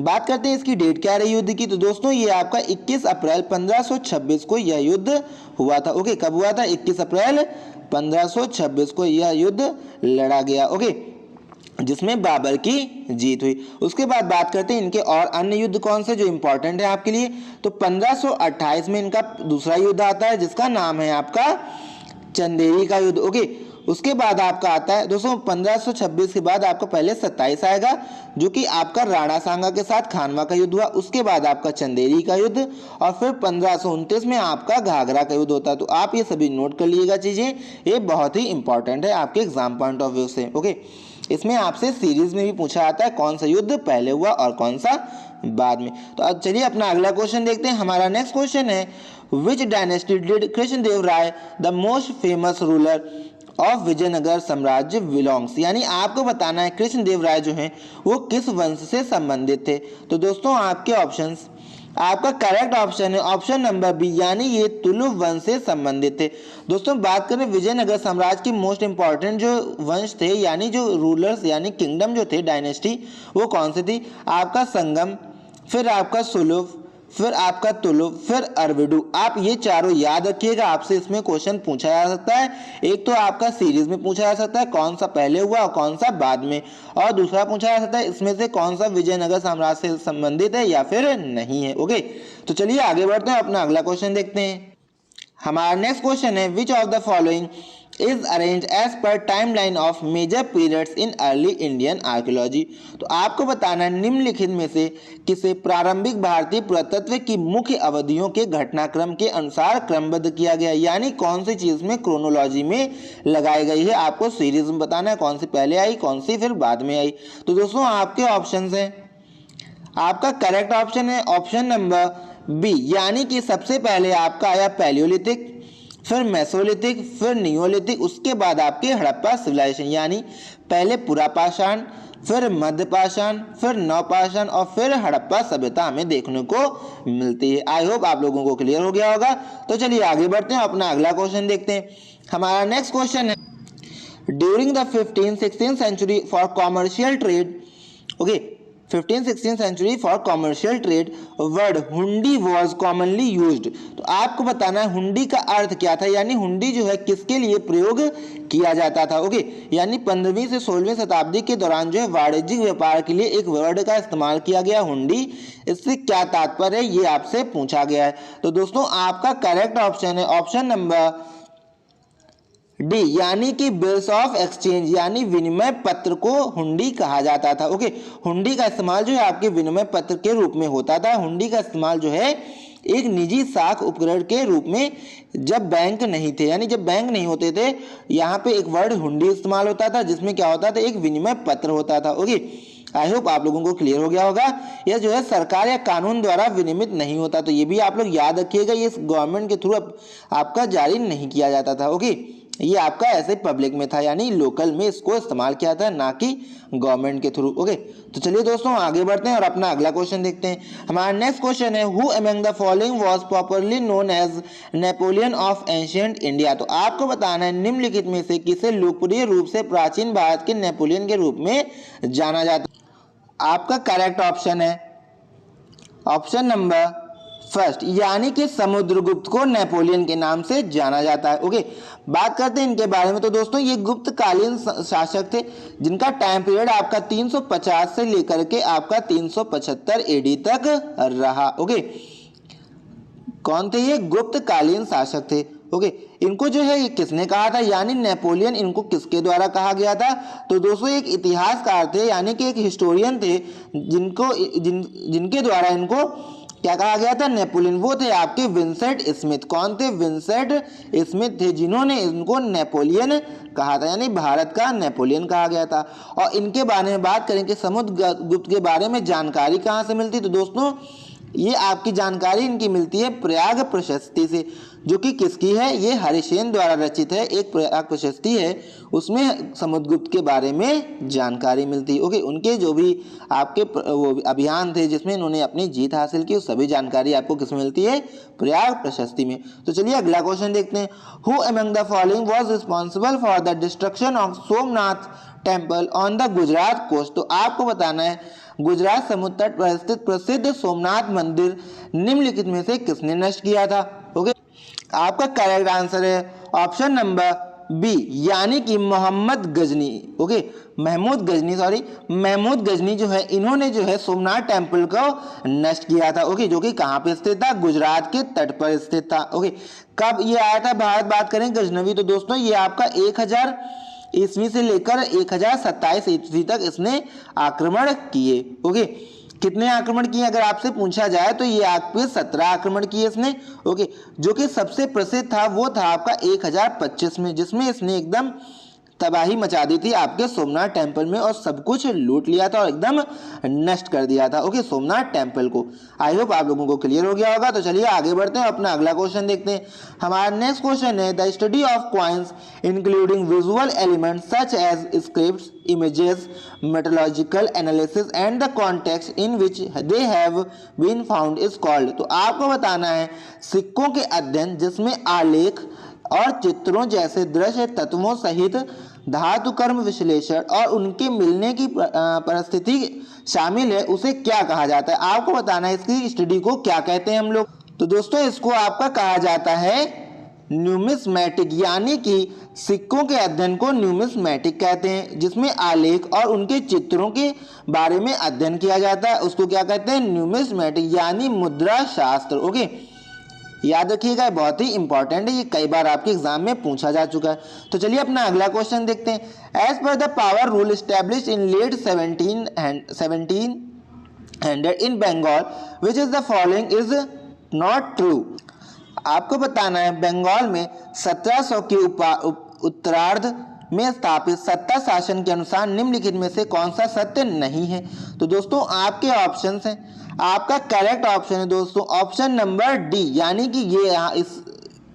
बात करते हैं इसकी डेट क्या रही युद्ध की। तो दोस्तों ये आपका 21 अप्रैल 1526 को यह युद्ध हुआ था। ओके, कब हुआ था, 21 अप्रैल 1526 को यह युद्ध लड़ा गया। ओके, जिसमें बाबर की जीत हुई। उसके बाद बात करते हैं इनके और अन्य युद्ध कौन से जो इंपॉर्टेंट है आपके लिए। तो 1528 में इनका दूसरा युद्ध आता है जिसका नाम है आपका चंदेरी का युद्ध। ओके, उसके बाद आपका आता है दोस्तों 1526 के बाद आपका पहले 27 आएगा, जो कि आपका राणा सांगा के साथ खानवा का युद्ध हुआ। उसके बाद आपका चंदेरी का युद्ध, और फिर 1529 में आपका घाघरा का युद्ध होता है। तो आप ये सभी नोट कर लीजिएगा चीजें, ये बहुत ही इंपॉर्टेंट है आपके एग्जाम पॉइंट ऑफ व्यू से। ओके, इसमें आपसे सीरीज में भी पूछा जाता है कौन सा युद्ध पहले हुआ और कौन सा बाद में। तो अब चलिए अपना अगला क्वेश्चन देखते हैं। हमारा नेक्स्ट क्वेश्चन है, which dynasty did Krishnadeva Raya the most famous ruler of Vijayanagar साम्राज्य बिलोंग्स, यानी आपको बताना है कृष्णदेव राय जो हैं वो किस वंश से संबंधित थे। तो दोस्तों आपके ऑप्शंस, आपका करेक्ट ऑप्शन है ऑप्शन नंबर बी, यानी ये तुलुव वंश से संबंधित थे। दोस्तों बात करें विजयनगर साम्राज्य की मोस्ट इंपॉर्टेंट जो वंश थे, यानी जो रूलर्स यानी किंगडम जो थे डायनेस्टी, वो कौन सी थी? आपका संगम, फिर आपका सुलुव, फिर आपका तुलुव, फिर अरविडू। आप ये चारों याद रखिएगा, आपसे इसमें क्वेश्चन पूछा जा सकता है। एक तो आपका सीरीज में पूछा जा सकता है कौन सा पहले हुआ और कौन सा बाद में, और दूसरा पूछा जा सकता है इसमें से कौन सा विजयनगर साम्राज्य से संबंधित है या फिर नहीं है। ओके, तो चलिए आगे बढ़ते हैं, अपना अगला क्वेश्चन देखते हैं। हमारा नेक्स्ट क्वेश्चन है, which of the following is arrange as per timeline of major periods in early Indian archaeology. तो आपको बताना है निम्नलिखित में से किसे प्रारंभिक भारतीय पुरातत्व की मुख्य अवधियों के घटनाक्रम के अनुसार क्रमबद्ध किया गया, यानी कौन सी चीज में क्रोनोलॉजी में लगाई गई है। आपको सीरीज में बताना है कौन सी पहले आई, कौन सी फिर बाद में आई। तो दोस्तों आपके ऑप्शन हैं, आपका करेक्ट ऑप्शन है ऑप्शन नंबर बी, यानी कि सबसे पहले आपका आया पैलियोलिथिक, फिर मेसोलिथिक, फिर नियोलिथिक, उसके बाद आपके हड़प्पा सिविलाइजेशन, यानी पहले पुरापाषाण, फिर मध्यपाषाण, फिर नवपाषाण और फिर हड़प्पा सभ्यता हमें देखने को मिलती है। आई होप आप लोगों को क्लियर हो गया होगा। तो चलिए आगे बढ़ते हैं, अपना अगला क्वेश्चन देखते हैं। हमारा नेक्स्ट क्वेश्चन है, during the 15th-16th century for commercial trade, okay 15th-16th century for commercial trade word hundi was commonly used. तो आपको बताना है हुंडी का अर्थ क्या था, यानी हुंडी जो है किसके लिए प्रयोग किया जाता था। ओके, यानी 15वीं से 16वीं शताब्दी के दौरान जो है वाणिज्यिक व्यापार के लिए एक वर्ड का इस्तेमाल किया गया हुंडी। इससे क्या तात्पर्य है ये आपसे पूछा गया है। तो दोस्तों आपका करेक्ट ऑप्शन है ऑप्शन नंबर डी, यानी कि बिल्स ऑफ एक्सचेंज, यानी विनिमय पत्र को हुंडी कहा जाता था। ओके, हुंडी का इस्तेमाल जो है आपके विनिमय पत्र के रूप में होता था। हुंडी का इस्तेमाल जो है एक निजी साख उपकरण के रूप में, जब बैंक नहीं थे, यानी जब बैंक नहीं होते थे, यहाँ पे एक वर्ड हुंडी इस्तेमाल होता था जिसमें क्या होता था, एक विनिमय पत्र होता था। ओके, आई होप आप लोगों को क्लियर हो गया होगा। यह जो है सरकार या कानून द्वारा विनिमित नहीं होता, तो ये भी आप लोग याद रखिएगा, ये गवर्नमेंट के थ्रू आपका जारी नहीं किया जाता था। ओके, ये आपका ऐसे पब्लिक में था, यानी लोकल में इसको इस्तेमाल किया था, ना कि गवर्नमेंट के थ्रू। ओके, तो चलिए दोस्तों आगे बढ़ते हैं और अपना अगला क्वेश्चन देखते हैं। हमारा नेक्स्ट क्वेश्चन है, who among the following was popularly known as Napoleon of ancient India. तो आपको बताना है निम्नलिखित में से किसे लोकप्रिय रूप से प्राचीन भारत के नेपोलियन के रूप में जाना जाता है। आपका करेक्ट ऑप्शन है ऑप्शन नंबर फर्स्ट, यानी कि समुद्रगुप्त को नेपोलियन के नाम से जाना जाता है। ओके, बात करते हैं इनके बारे में। तो दोस्तों ये गुप्तकालीन शासक थे जिनका टाइम पीरियड आपका 350 से लेकर के आपका 375 एडी तक रहा। ओके, कौन थे ये? गुप्तकालीन शासक थे। ओके, इनको जो है ये किसने कहा था, यानी नेपोलियन इनको किसके द्वारा कहा गया था? तो दोस्तों एक इतिहासकार थे, यानी कि एक हिस्टोरियन थे जिनके द्वारा इनको क्या कहा गया था? नेपोलियन। वो थे आपके विंसेंट स्मिथ। कौन थे? विंसेंट स्मिथ थे जिन्होंने इनको नेपोलियन कहा था, यानी भारत का नेपोलियन कहा गया था। और इनके बारे में बात करें कि समुद्रगुप्त के बारे में जानकारी कहाँ से मिलती, तो दोस्तों ये आपकी जानकारी इनकी मिलती है प्रयाग प्रशस्ति से, जो कि किसकी है? ये हरिसेन द्वारा रचित है, एक प्रयाग प्रशस्ति है, उसमें समुद्रगुप्त के बारे में जानकारी मिलती है। ओके, उनके जो भी आपके वो अभियान थे जिसमें इन्होंने अपनी जीत हासिल की, सभी जानकारी आपको किस में मिलती है? प्रयाग प्रशस्ति में। तो चलिए अगला क्वेश्चन देखते हैं। Who among the following was responsible for the destruction of Somnath temple on the Gujarat coast. तो आपको बताना है गुजरात समुद्र तट पर स्थित प्रसिद्ध सोमनाथ मंदिर निम्नलिखित में से किसने नष्ट किया था? ओके, आपका करेक्ट आंसर है ऑप्शन नंबर बी यानी कि मोहम्मद गजनी, ओके, महमूद गजनी जो है इन्होंने जो है सोमनाथ टेम्पल को नष्ट किया था, ओके, जो कि कहाँ पे स्थित था, गुजरात के तट पर स्थित था, ओके। कब ये आया था भारत, बात करें गजनवी, तो दोस्तों ये आपका 1000 ईस्वी से लेकर 1027 ईस्वी तक इसने आक्रमण किए, ओके। कितने आक्रमण किए अगर आपसे पूछा जाए तो ये आप पे 17 आक्रमण किए इसने, ओके। जो कि सबसे प्रसिद्ध था वो था आपका 1025 में, जिसमें इसने एकदम तबाही मचा दी थी आपके सोमनाथ टेम्पल में और सब कुछ लूट लिया था और एकदम नष्ट कर दिया था, ओके, सोमनाथ टेम्पल को। आई होप आप लोगों को क्लियर हो गया होगा। तो चलिए आगे बढ़ते हैं, अपना अगला क्वेश्चन देखते हैं। हमारा नेक्स्ट क्वेश्चन है, the study of coins including visual elements such as scripts, images, metallurgical analysis and the context in which they have been found is called. तो आपको बताना है सिक्कों के अध्ययन जिसमें आलेख और चित्रों जैसे दृश्य तत्वों सहित धातु कर्म विश्लेषण और उनके मिलने की परिस्थिति शामिल है, उसे क्या कहा जाता है। आपको बताना है इसकी स्टडी को क्या कहते हैं हम लोग। तो दोस्तों इसको आपका कहा जाता है न्यूमिस्मैटिक, यानी कि सिक्कों के अध्ययन को न्यूमिस्मैटिक कहते हैं, जिसमें आलेख और उनके चित्रों के बारे में अध्ययन किया जाता है, उसको क्या कहते हैं, न्यूमिस्मैटिक, यानी मुद्रा शास्त्र, ओके। याद रखिएगा बहुत ही इंपॉर्टेंट है, ये कई बार आपके एग्जाम में पूछा जा चुका है। तो चलिए अपना अगला क्वेश्चन देखते हैं। As per the power rule established in late 1700 in Bengal which is the following is not true. आपको बताना है बंगाल में 1700 के उत्तरार्ध में स्थापित सत्ता शासन के अनुसार निम्नलिखित में से कौन सा सत्य नहीं है। तो दोस्तों आपके ऑप्शंस हैं, आपका करेक्ट ऑप्शन है दोस्तों ऑप्शन नंबर डी, यानी कि ये यहाँ इस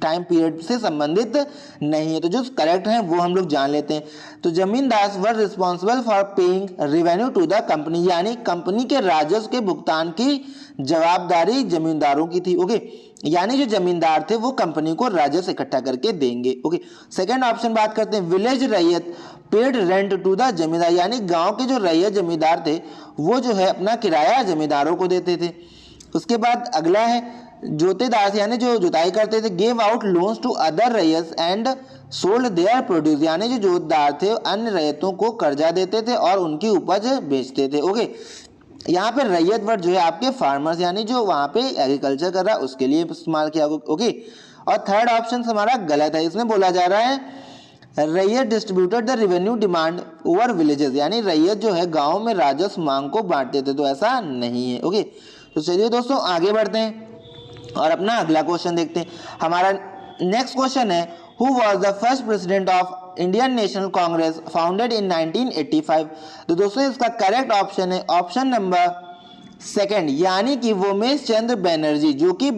टाइम पीरियड से संबंधित नहीं है। तो जो करेक्ट है वो हम लोग जान लेते हैं। तो zamindar were responsible for paying revenue to the company, यानी कंपनी के राजस्व के भुगतान की जवाबदारी जमींदारों की थी, ओके। यानी जो जमींदार थे वो कंपनी को राजस्व इकट्ठा करके देंगे, ओके। सेकंड ऑप्शन बात करते हैं, विलेज रैयत पेड रेंट टू द जमींदार, यानी गांव के जो रैयत जमींदार थे वो जो है अपना किराया जमींदारों को देते थे। उसके बाद अगला है जोतेदार, यानी जो जुताई करते थे, gave out loans to other ryot and sold their produce, यानी जो जोतदार थे अन्य रैयतों को कर्जा देते थे और उनकी उपज बेचते थे, ओके। यहाँ पे रैयत वर्ड जो है आपके फार्मर्स, यानी जो वहाँ पे एग्रीकल्चर कर रहा है उसके लिए इस्तेमाल किया, ओके। और थर्ड ऑप्शन हमारा गलत है, इसमें बोला जा रहा है रैयत distributed the revenue demand over villages, यानी रैयत जो है गांव में राजस्व मांग को बांटते थे, तो ऐसा नहीं है, ओके। तो चलिए दोस्तों आगे बढ़ते हैं और अपना अगला क्वेश्चन देखते हैं। हमारा नेक्स्ट क्वेश्चन है, who was the first president of Indian National Congress founded in 1985। तो दोस्तों इसका करेक्ट ऑप्शन है ऑप्शन नंबर सेकंड, यानी कि वोमेश चंद्र बनर्जी, जो कि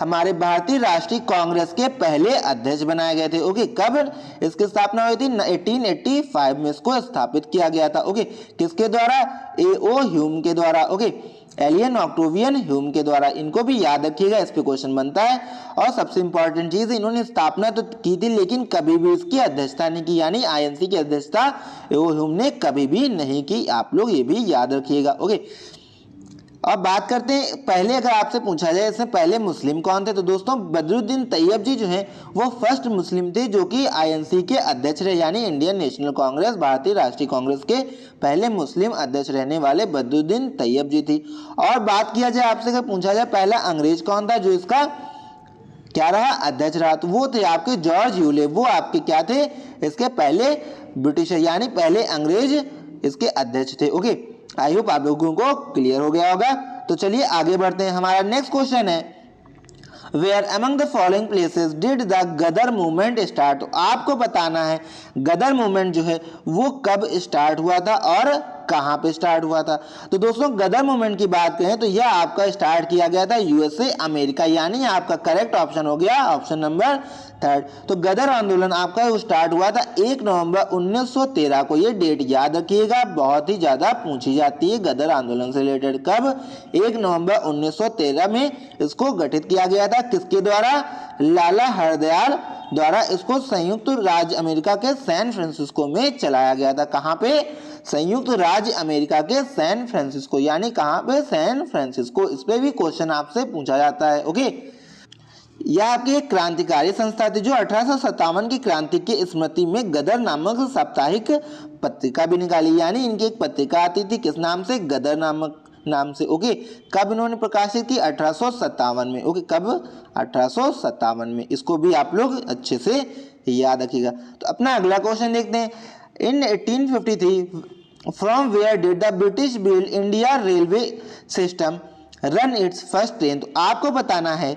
हमारे भारतीय राष्ट्रीय कांग्रेस के पहले अध्यक्ष बनाए गए थे, ओके। कब इसकी स्थापना हुई थी, 1885 में इसको स्थापित किया गया था, ओके। किसके द्वारा, A.O. ह्यूम के द्वारा, ओके, एलियन ऑक्टेवियन ह्यूम के द्वारा। इनको भी याद रखिएगा, इस पे क्वेश्चन बनता है। और सबसे इंपॉर्टेंट चीज, इन्होंने स्थापना तो की थी लेकिन कभी भी इसकी अध्यक्षता नहीं की, यानी आईएनसी की अध्यक्षता A.O. ह्यूम ने कभी भी नहीं की, आप लोग ये भी याद रखिएगा, ओके। अब बात करते हैं, पहले अगर आपसे पूछा जाए इसमें पहले मुस्लिम कौन थे, तो दोस्तों बदरुद्दीन तैयब जी जो हैं वो फर्स्ट मुस्लिम थे जो कि आईएनसी के अध्यक्ष रहे, यानी इंडियन नेशनल कांग्रेस, भारतीय राष्ट्रीय कांग्रेस के पहले मुस्लिम अध्यक्ष रहने वाले बदरुद्दीन तैयब जी थी। और बात किया जाए आपसे, अगर पूछा जाए पहला अंग्रेज कौन था जो इसका क्या रहा, अध्यक्ष रहा, तो वो थे आपके जॉर्ज यूले, वो आपके क्या थे, इसके पहले ब्रिटिशर यानी पहले अंग्रेज इसके अध्यक्ष थे, ओके। आई होप आप लोगों को क्लियर हो गया होगा। तो चलिए आगे बढ़ते हैं। हमारा नेक्स्ट क्वेश्चन है, where among the following places did the Ghadar movement start. तो आपको बताना है गदर मूवमेंट जो है वो कब स्टार्ट हुआ था और कहाँ पे स्टार्ट हुआ था। तो दोस्तों गदर मूवमेंट की बात करें तो यह आपका स्टार्ट किया गया था यूएसए अमेरिका, यानी आपका करेक्ट ऑप्शन हो गया ऑप्शन नंबर थर्ड। तो गदर आंदोलन आपका स्टार्ट हुआ था 1 नवंबर 1913 को, ये डेट याद रखिएगा, बहुत ही ज्यादा पूछी जाती है गदर आंदोलन से रिलेटेड। कब, 1 नवंबर 1913 में इसको गठित किया गया था, किसके द्वारा, लाला हरदयाल द्वारा। इसको संयुक्त राज्य अमेरिका के सैन फ्रांसिस्को में चलाया गया था। कहां पे, संयुक्त राज्य अमेरिका के सैन फ्रांसिस्को, यानी कहां पे, सैन फ्रांसिस्को। इस पे भी क्वेश्चन आपसे पूछा जाता है, ओके। यह आपकी एक क्रांतिकारी संस्था थी जो 1857 की क्रांति की स्मृति में गदर नामक साप्ताहिक पत्रिका भी निकाली। यानी इनकी एक पत्रिका आती थी, किस नाम से? गदर नामक नाम से। ओके, कब इन्होंने प्रकाशित की? 1857 में। ओके, कब? 1857 में। इसको भी आप लोग अच्छे से याद रखिएगा। तो अपना अगला क्वेश्चन देखते हैं। In 1853 from where did the British build India railway system run its first train? तो आपको बताना है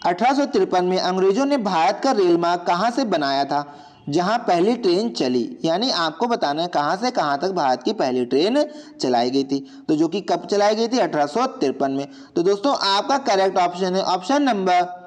1853 में अंग्रेजों ने भारत का रेल मार्ग कहाँ से बनाया था जहाँ पहली ट्रेन चली। यानी आपको बताना है कहाँ से कहाँ तक भारत की पहली ट्रेन चलाई गई थी, तो जो कि कब चलाई गई थी? 1853 में। तो दोस्तों आपका करेक्ट ऑप्शन है ऑप्शन नंबर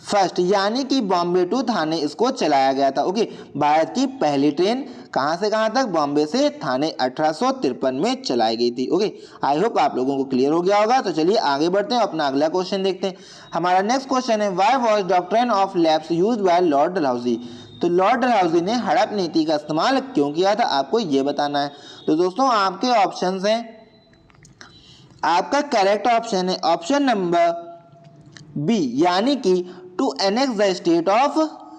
फर्स्ट, यानी कि बॉम्बे टू थाने इसको चलाया गया था। ओके, भारत की पहली ट्रेन कहाँ से कहाँ तक? बॉम्बे से थाने 1853 में चलाई गई थी। ओके, आई होप आप लोगों को क्लियर हो गया होगा। तो चलिए आगे बढ़ते हैं, अपना अगला क्वेश्चन देखते हैं। हमारा नेक्स्ट क्वेश्चन है why was doctrine of lapse used by Lord Dalhousie? तो लॉर्ड डलहौजी ने हड़प नीति का इस्तेमाल क्यों किया था, आपको ये बताना है। तो दोस्तों आपके ऑप्शंस हैं, आपका करेक्ट ऑप्शन है ऑप्शन नंबर बी, यानी कि to annex the state of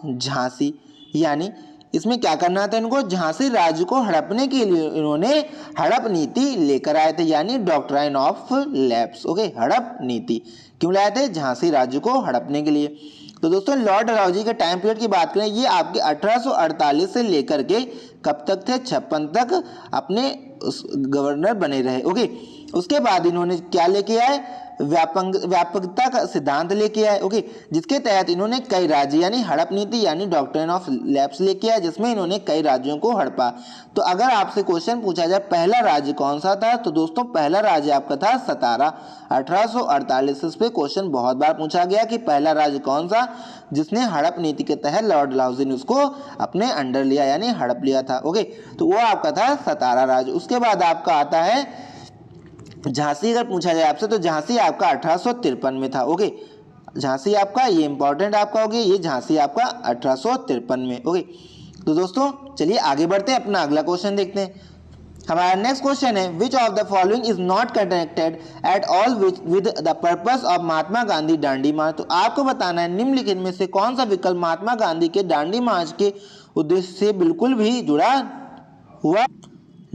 Jhansi. यानी इसमें क्या करना था इनको? झांसी राज्य को हड़पने के लिए इन्होंने हड़प नीति लेकर आए थे, यानी डॉक्ट्राइन ऑफ लैप्स। ओके, हड़प नीति क्यों लाए थे? झांसी राज्य को हड़पने के लिए। तो दोस्तों लॉर्ड डलहौजी के टाइम पीरियड की बात करें, ये आपके 1848 से लेकर के कब तक थे? 56 तक अपने गवर्नर बने रहे। ओके, उसके बाद इन्होंने क्या लेके आए? व्यापकता का सिद्धांत लेके आए। ओके, जिसके तहत इन्होंने कई राज्य यानी हड़प नीति यानी डॉक्ट्रिन ऑफ लैप्स लेके आए, जिसमें इन्होंने कई राज्यों को हड़पा। तो अगर आपसे क्वेश्चन पूछा जाए पहला राज्य कौन सा था, तो दोस्तों पहला राज्य आपका था सतारा। 1848 इस पे क्वेश्चन बहुत बार पूछा गया कि पहला राज्य कौन सा जिसने हड़प नीति के तहत लॉर्ड डलहौजी ने उसको अपने अंडर लिया यानी हड़प लिया था। ओके, तो वो आपका था सतारा राज्य। उसके बाद आपका आता है झांसी। अगर पूछा जाए आपसे तो झांसी आपका 1853 में था। ओके, झांसी आपका ये इंपॉर्टेंट आपका हो गया, ये झांसी आपका 1853 में। ओके, तो दोस्तों चलिए आगे बढ़ते हैं, अपना अगला क्वेश्चन देखते हैं। हमारा नेक्स्ट क्वेश्चन है which of the following is not connected at all with the purpose of Mahatma Gandhi Dandi march? तो आपको बताना है निम्नलिखित में से कौन सा विकल्प महात्मा गांधी के दांडी मार्च के उद्देश्य से बिल्कुल भी जुड़ा हुआ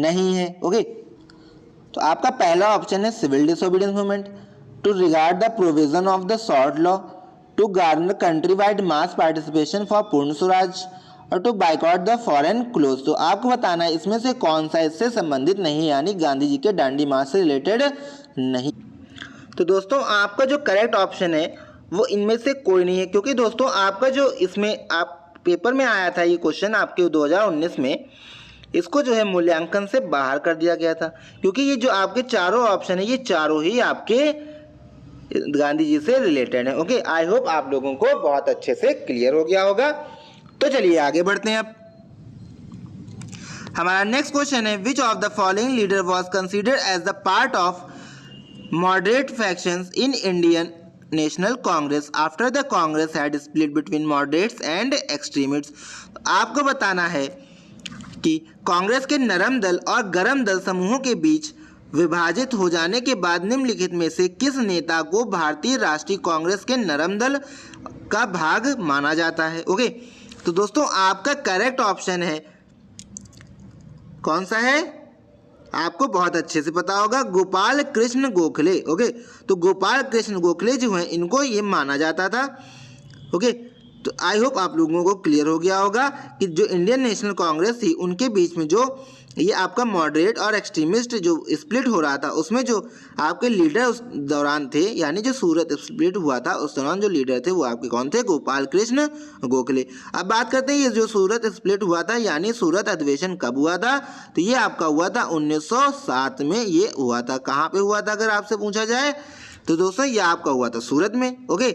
नहीं है। ओके, तो आपका पहला ऑप्शन है civil disobedience movement, to regard the provision of the salt law, to garner country wide mass participation for Purna Swaraj, और to boycott the foreign cloth. तो आपको बताना है इसमें से कौन सा इससे संबंधित नहीं, यानी गांधी जी के दांडी मार्च से रिलेटेड नहीं। तो दोस्तों आपका जो करेक्ट ऑप्शन है वो इनमें से कोई नहीं है, क्योंकि दोस्तों आपका जो इसमें आप पेपर में आया था ये क्वेश्चन आपके 2019 में, इसको जो है मूल्यांकन से बाहर कर दिया गया था, क्योंकि ये जो आपके चारों ऑप्शन है ये चारों ही आपके गांधी जी से रिलेटेड है। ओके, आई होप आप लोगों को बहुत अच्छे से क्लियर हो गया होगा। तो चलिए आगे बढ़ते हैं। अब हमारा नेक्स्ट क्वेश्चन है which of the following leader was considered as the part of moderate factions in Indian National Congress after the Congress had split between moderates and extremists? आपको बताना है कि कांग्रेस के नरम दल और गरम दल समूहों के बीच विभाजित हो जाने के बाद निम्नलिखित में से किस नेता को भारतीय राष्ट्रीय कांग्रेस के नरम दल का भाग माना जाता है? ओके, तो दोस्तों आपका करेक्ट ऑप्शन है कौन सा है? आपको बहुत अच्छे से पता होगा, गोपाल कृष्ण गोखले। ओके, तो गोपाल कृष्ण गोखले जो हैं इनको ये माना जाता था। ओके, तो आई होप आप लोगों को क्लियर हो गया होगा कि जो इंडियन नेशनल कांग्रेस थी उनके बीच में जो ये आपका मॉडरेट और एक्सट्रीमिस्ट जो स्प्लिट हो रहा था, उसमें जो आपके लीडर उस दौरान थे, यानी जो सूरत स्प्लिट हुआ था उस दौरान जो लीडर थे वो आपके कौन थे? गोपाल कृष्ण गोखले। अब बात करते हैं ये जो सूरत स्प्लिट हुआ था यानी सूरत अधिवेशन कब हुआ था? तो ये आपका हुआ था 1907 में ये हुआ था। कहाँ पे हुआ था अगर आपसे पूछा जाए तो दोस्तों ये आपका हुआ था सूरत में। ओके,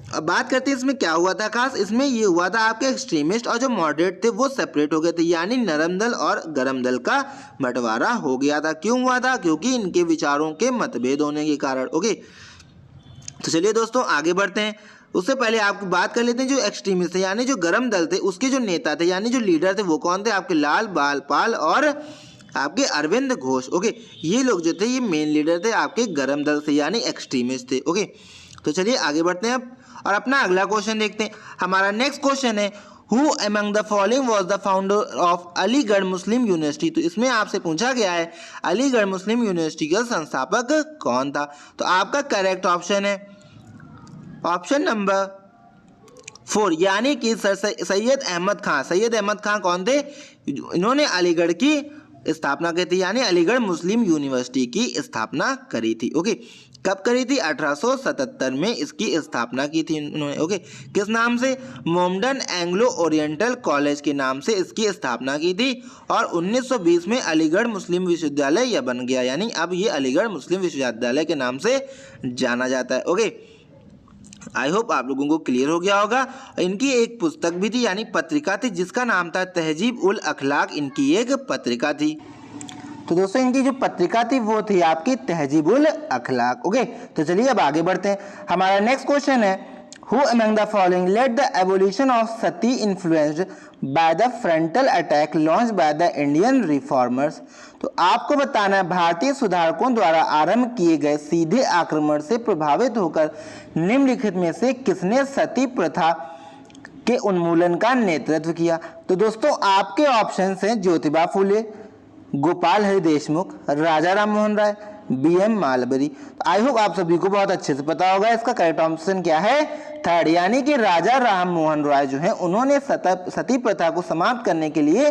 अब बात करते हैं इसमें क्या हुआ था खास। इसमें ये हुआ था आपके एक्सट्रीमिस्ट और जो मॉडरेट थे वो सेपरेट हो गए थे, यानी नरम दल और गरम दल का बंटवारा हो गया था। क्यों हुआ था? क्योंकि इनके विचारों के मतभेद होने के कारण। ओके, तो चलिए दोस्तों आगे बढ़ते हैं। उससे पहले आपको बात कर लेते हैं जो एक्सट्रीमिस्ट थे यानी जो गरम दल थे उसके जो नेता थे यानी जो लीडर थे वो कौन थे? आपके लाल बालपाल और आपके अरविंद घोष। ओके, ये लोग जो थे ये मेन लीडर थे आपके गरम दल से यानी एक्सट्रीमिस्ट थे। ओके, तो चलिए आगे बढ़ते हैं। अब और अपना अगला क्वेश्चन देखते हैं। हमारा नेक्स्ट क्वेश्चन है who among the following was the founder of Aligarh Muslim university. तो इसमें आपसे पूछा गया है अलीगढ़ मुस्लिम यूनिवर्सिटी का संस्थापक कौन था। तो आपका करेक्ट ऑप्शन है ऑप्शन नंबर 4 यानी कि सर सैयद अहमद खान। सैयद अहमद खान कौन थे? इन्होंने अलीगढ़ की स्थापना की थी, यानी अलीगढ़ मुस्लिम यूनिवर्सिटी की स्थापना करी थी। ओके, कब करी थी? 1877 में इसकी स्थापना की थी उन्होंने। ओके, किस नाम से? मोमडन एंग्लो ओरिएंटल कॉलेज के नाम से इसकी स्थापना की थी और 1920 में अलीगढ़ मुस्लिम विश्वविद्यालय यह बन गया, यानी अब ये अलीगढ़ मुस्लिम विश्वविद्यालय के नाम से जाना जाता है। ओके, आई होप आप लोगों को क्लियर हो गया होगा। इनकी एक पुस्तक भी थी यानी पत्रिका थी जिसका नाम था तहजीब उल अखलाक, इनकी एक पत्रिका थी। तो दोस्तों इनकी जो पत्रिका थी वो थी आपकी तहजीब उल अखलाक। ओके, तो चलिए अब आगे बढ़ते हैं। हमारा नेक्स्ट क्वेश्चन है who among the following let the evolution of Sati influenced by the frontal attack launch by the Indian reformers. तो आपको बताना है भारतीय सुधारकों द्वारा आरंभ किए गए सीधे आक्रमण से प्रभावित होकर निम्नलिखित में से किसने सती प्रथा के उन्मूलन का नेतृत्व किया। तो दोस्तों आपके ऑप्शन हैं ज्योतिबा फुले, गोपाल हरि देशमुख, राजा राम मोहन राय, बीएम मालबरी। आई होप आप सभी को बहुत अच्छे से पता होगा इसका करेक्ट ऑप्शन क्या है? 3rd, यानी कि राजा राम मोहन राय जो है उन्होंने सती प्रथा को समाप्त करने के लिए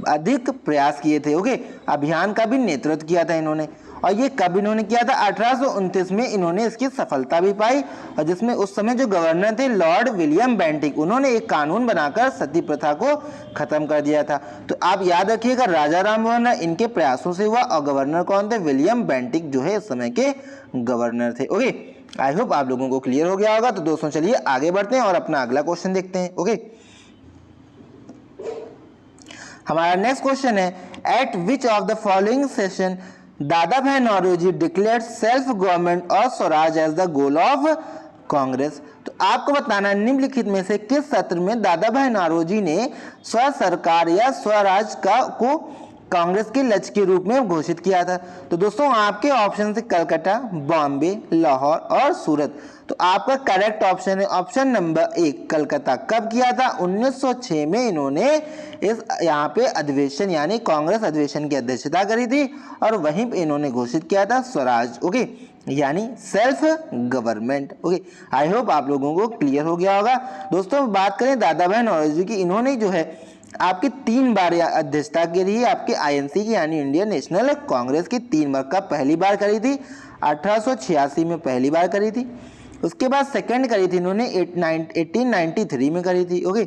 अधिक प्रयास किए थे। ओके, अभियान का भी नेतृत्व किया था इन्होंने। और ये कब इन्होंने किया था? 1829 में इन्होंने इसकी सफलता भी पाई और जिसमें उस समय जो गवर्नर थे लॉर्ड विलियम बेंटिक, उन्होंने एक कानून बनाकर सती प्रथा को खत्म कर दिया था। तो आप याद रखिएगा राजा राम मोहन राय इनके प्रयासों से हुआ और गवर्नर कौन थे? विलियम बेंटिक जो है इस समय के गवर्नर थे। ओके, आई होप आप लोगों को क्लियर हो गया होगा। तो दोस्तों चलिए आगे बढ़ते हैं और अपना अगला क्वेश्चन देखते हैं। ओके, हमारा नेक्स्ट क्वेश्चन है at which of the following session Dadabhai Naoroji declared self government और Swaraj as the goal of Congress. तो आपको बताना है निम्नलिखित में से किस सत्र में दादा भाई नौरोजी ने स्व सरकार या स्वराज को कांग्रेस के लक्ष्य के रूप में घोषित किया था। तो दोस्तों आपके ऑप्शन से कलकत्ता, बॉम्बे, लाहौर और सूरत। तो आपका करेक्ट ऑप्शन है ऑप्शन नंबर 1 कलकत्ता। कब किया था? 1906 में इन्होंने इस यहाँ पे अधिवेशन यानी कांग्रेस अधिवेशन की अध्यक्षता करी थी और वहीं पे इन्होंने घोषित किया था स्वराज। ओके, यानी सेल्फ गवर्नमेंट। ओके, आई होप आप लोगों को क्लियर हो गया होगा। दोस्तों बात करें दादा भाई नौरोजी की, इन्होंने जो है आपकी 3 बार अध्यक्षता की रही है आपके आईएनसी की यानी इंडियन नेशनल कांग्रेस की 3 बार। का पहली बार करी थी 1886 में पहली बार करी थी, उसके बाद सेकंड करी थी इन्होंने 1893 में करी थी। ओके,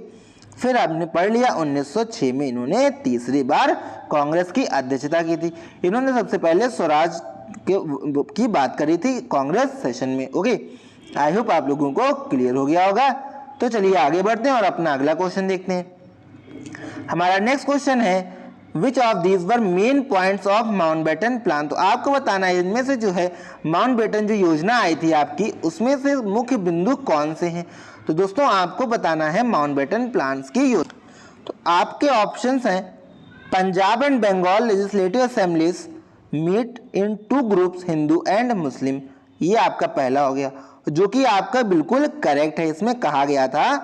फिर आपने पढ़ लिया 1906 में इन्होंने तीसरी बार कांग्रेस की अध्यक्षता की थी। इन्होंने सबसे पहले स्वराज की बात करी थी कांग्रेस सेशन में। ओके, आई होप आप लोगों को क्लियर हो गया होगा। तो चलिए आगे बढ़ते हैं और अपना अगला क्वेश्चन देखते हैं। हमारा नेक्स्ट क्वेश्चन है which of these were main points of Mountbatten plan. तो आपको बताना है इनमें से जो है माउंटबेटन जो योजना आई थी आपकी उसमें से मुख्य बिंदु कौन से हैं। तो दोस्तों आपको बताना है माउंटबेटन प्लान्स की योजना। तो आपके ऑप्शंस हैं Punjab and Bengal legislative assemblies meet in 2 groups Hindu and Muslim. ये आपका पहला हो गया जो कि आपका बिल्कुल करेक्ट है। इसमें कहा गया था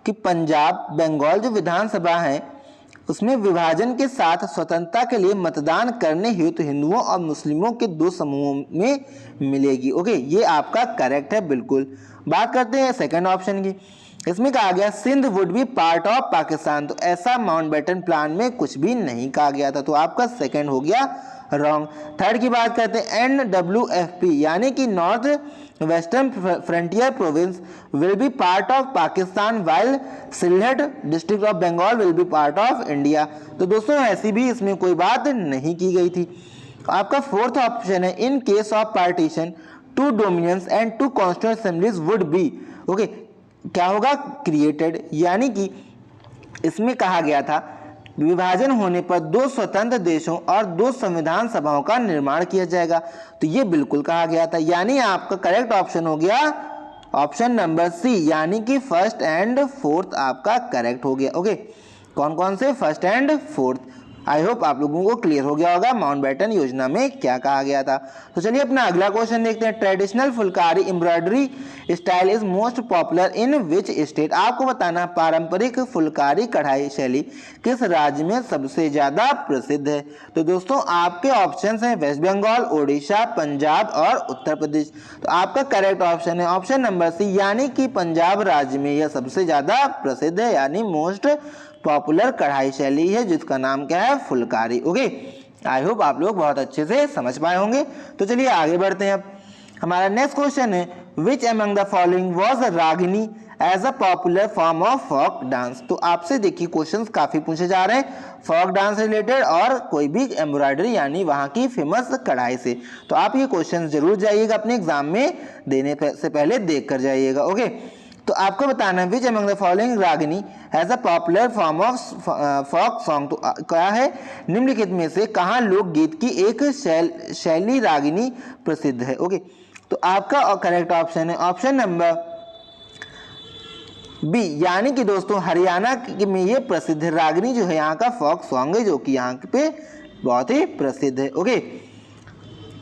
कि पंजाब बंगाल जो विधानसभा है उसमें विभाजन के साथ स्वतंत्रता के लिए मतदान करने हेतु हिंदुओं और मुस्लिमों के 2 समूहों में मिलेगी। ओके, ये आपका करेक्ट है बिल्कुल। बात करते हैं सेकंड ऑप्शन की। इसमें कहा गया Sindh would be part of Pakistan. तो ऐसा माउंटबेटन प्लान में कुछ भी नहीं कहा गया था, तो आपका सेकंड हो गया रॉन्ग। थर्ड की बात करते हैं NWFP यानी कि north western frontier province will be part of Pakistan while Sylhet district of Bengal will be part of India. तो दोस्तों ऐसी भी इसमें कोई बात नहीं की गई थी। आपका फोर्थ ऑप्शन है in case of partition 2 dominions and 2 constituent assemblies would be. Okay, क्या होगा? क्रिएटेड, यानी कि इसमें कहा गया था विभाजन होने पर 2 स्वतंत्र देशों और 2 संविधान सभाओं का निर्माण किया जाएगा। तो ये बिल्कुल कहा गया था, यानी आपका करेक्ट ऑप्शन हो गया ऑप्शन नंबर सी, यानी कि फर्स्ट एंड फोर्थ आपका करेक्ट हो गया। ओके, कौन कौन से? First and fourth. I hope आप लोगों को क्लियर हो गया होगा माउंटबेटन योजना में क्या कहा गया था। तो चलिए अपना अगला क्वेश्चन देखते हैं। Traditional Phulkari embroidery style is most popular in which state. आपको बताना पारंपरिक फुलकारी कढ़ाई शैली किस राज्य में सबसे ज्यादा प्रसिद्ध है। तो दोस्तों आपके ऑप्शंस हैं वेस्ट बंगाल, ओडिशा, पंजाब और उत्तर प्रदेश। तो आपका करेक्ट ऑप्शन है ऑप्शन नंबर सी, यानी कि पंजाब राज्य में यह सबसे ज्यादा प्रसिद्ध है, यानी मोस्ट पॉपुलर कढ़ाई शैली है जिसका नाम क्या है, फुलकारी। ओके, आई होप आप लोग बहुत अच्छे से समझ पाए होंगे। तो चलिए आगे बढ़ते हैं। अब हमारा नेक्स्ट क्वेश्चन है which among the following was Ragini as a popular form of folk dance. तो आपसे देखिए क्वेश्चंस काफी पूछे जा रहे हैं फोक डांस रिलेटेड और कोई भी एम्ब्रॉयडरी यानी वहां की फेमस कढ़ाई से। तो आप ये क्वेश्चन जरूर जाइएगा अपने एग्जाम में देने से पहले देख कर जाइएगा। ओके, तो आपको बताना है which among the following Ragini as a popular form of folk song. तो क्या है, निम्नलिखित में से कहाँ लोकगीत की एक शैली रागिनी प्रसिद्ध है। ओके, तो आपका करेक्ट ऑप्शन है ऑप्शन नंबर बी, यानी कि दोस्तों हरियाणा में ये प्रसिद्ध रागिनी जो है यहाँ का फोक सॉन्ग है जो कि यहाँ पे बहुत ही प्रसिद्ध है। ओके,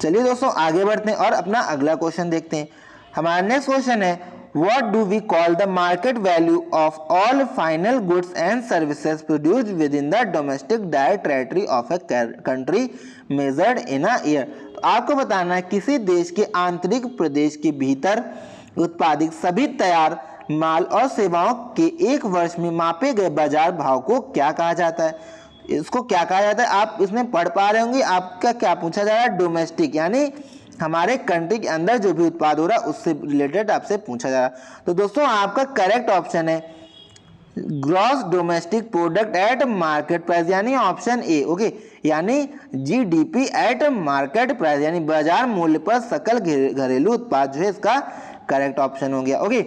चलिए दोस्तों आगे बढ़ते हैं और अपना अगला क्वेश्चन देखते हैं। हमारा नेक्स्ट क्वेश्चन है What do we call the market value of all final goods and services produced within the domestic direct territory of a country measured in a year। तो आपको बताना है किसी देश के आंतरिक प्रदेश के भीतर उत्पादित सभी तैयार माल और सेवाओं के एक वर्ष में मापे गए बाजार भाव को क्या कहा जाता है। इसको क्या कहा जाता है आप इसमें पढ़ पा रहे होंगे। आपका क्या पूछा जा रहा है, डोमेस्टिक यानी हमारे कंट्री के अंदर जो भी उत्पाद हो रहा है उससे रिलेटेड आपसे पूछा जा रहा है। तो दोस्तों आपका करेक्ट ऑप्शन है gross domestic product at market price, यानी ऑप्शन ए। ओके, यानी जीडीपी एट मार्केट प्राइस, यानी बाजार मूल्य पर सकल घरेलू उत्पाद जो है इसका करेक्ट ऑप्शन हो गया। ओके,